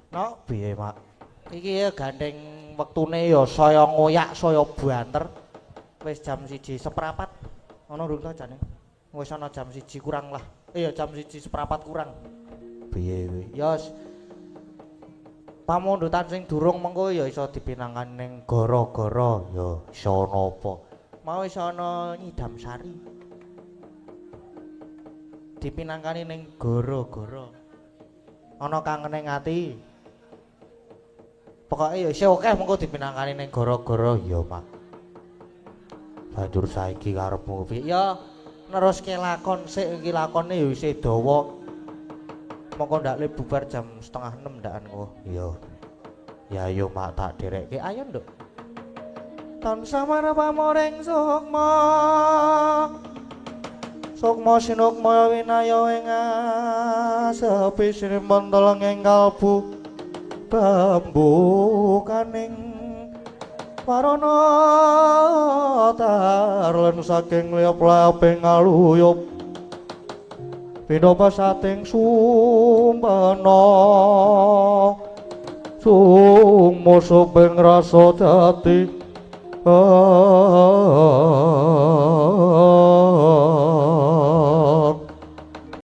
No, piye, Mak? Iki ya gandeng wektune ya saya ngoyak, saya banter. Wis jam 1:15. Ono durung ta jane? Wis ana jam 1 kurang lah. Iya, jam 1:15 kurang. Piye kuwi? Ya pamundutan sing durung mengko ya iso dipinangkan ning gara-gara ya iso ana apa. Mau iso ana Nyidam Sari. Dipinangkani ning gara-gara. Ana kangen ning ati. Pokoke ya isih akeh mengko dipinangkani ning gara-gara ya, Mak. Banjur saiki karepmu piye? Ya neruske lakon sik iki lakone ya isih dawa. Mongko ndak le bubar jam 5:30 ndakan kok. Iya. Ya ayo Mak tak derekke. Ayo, Nduk. Tansah marep-mareng sukma. Sukma sinukma winaya ing sepi sinimpun teleng ing kalbu bambu kaning warana tarlen saking liap-liaping aluyup pinoba sating sumpena sung musuh beng rasa dadi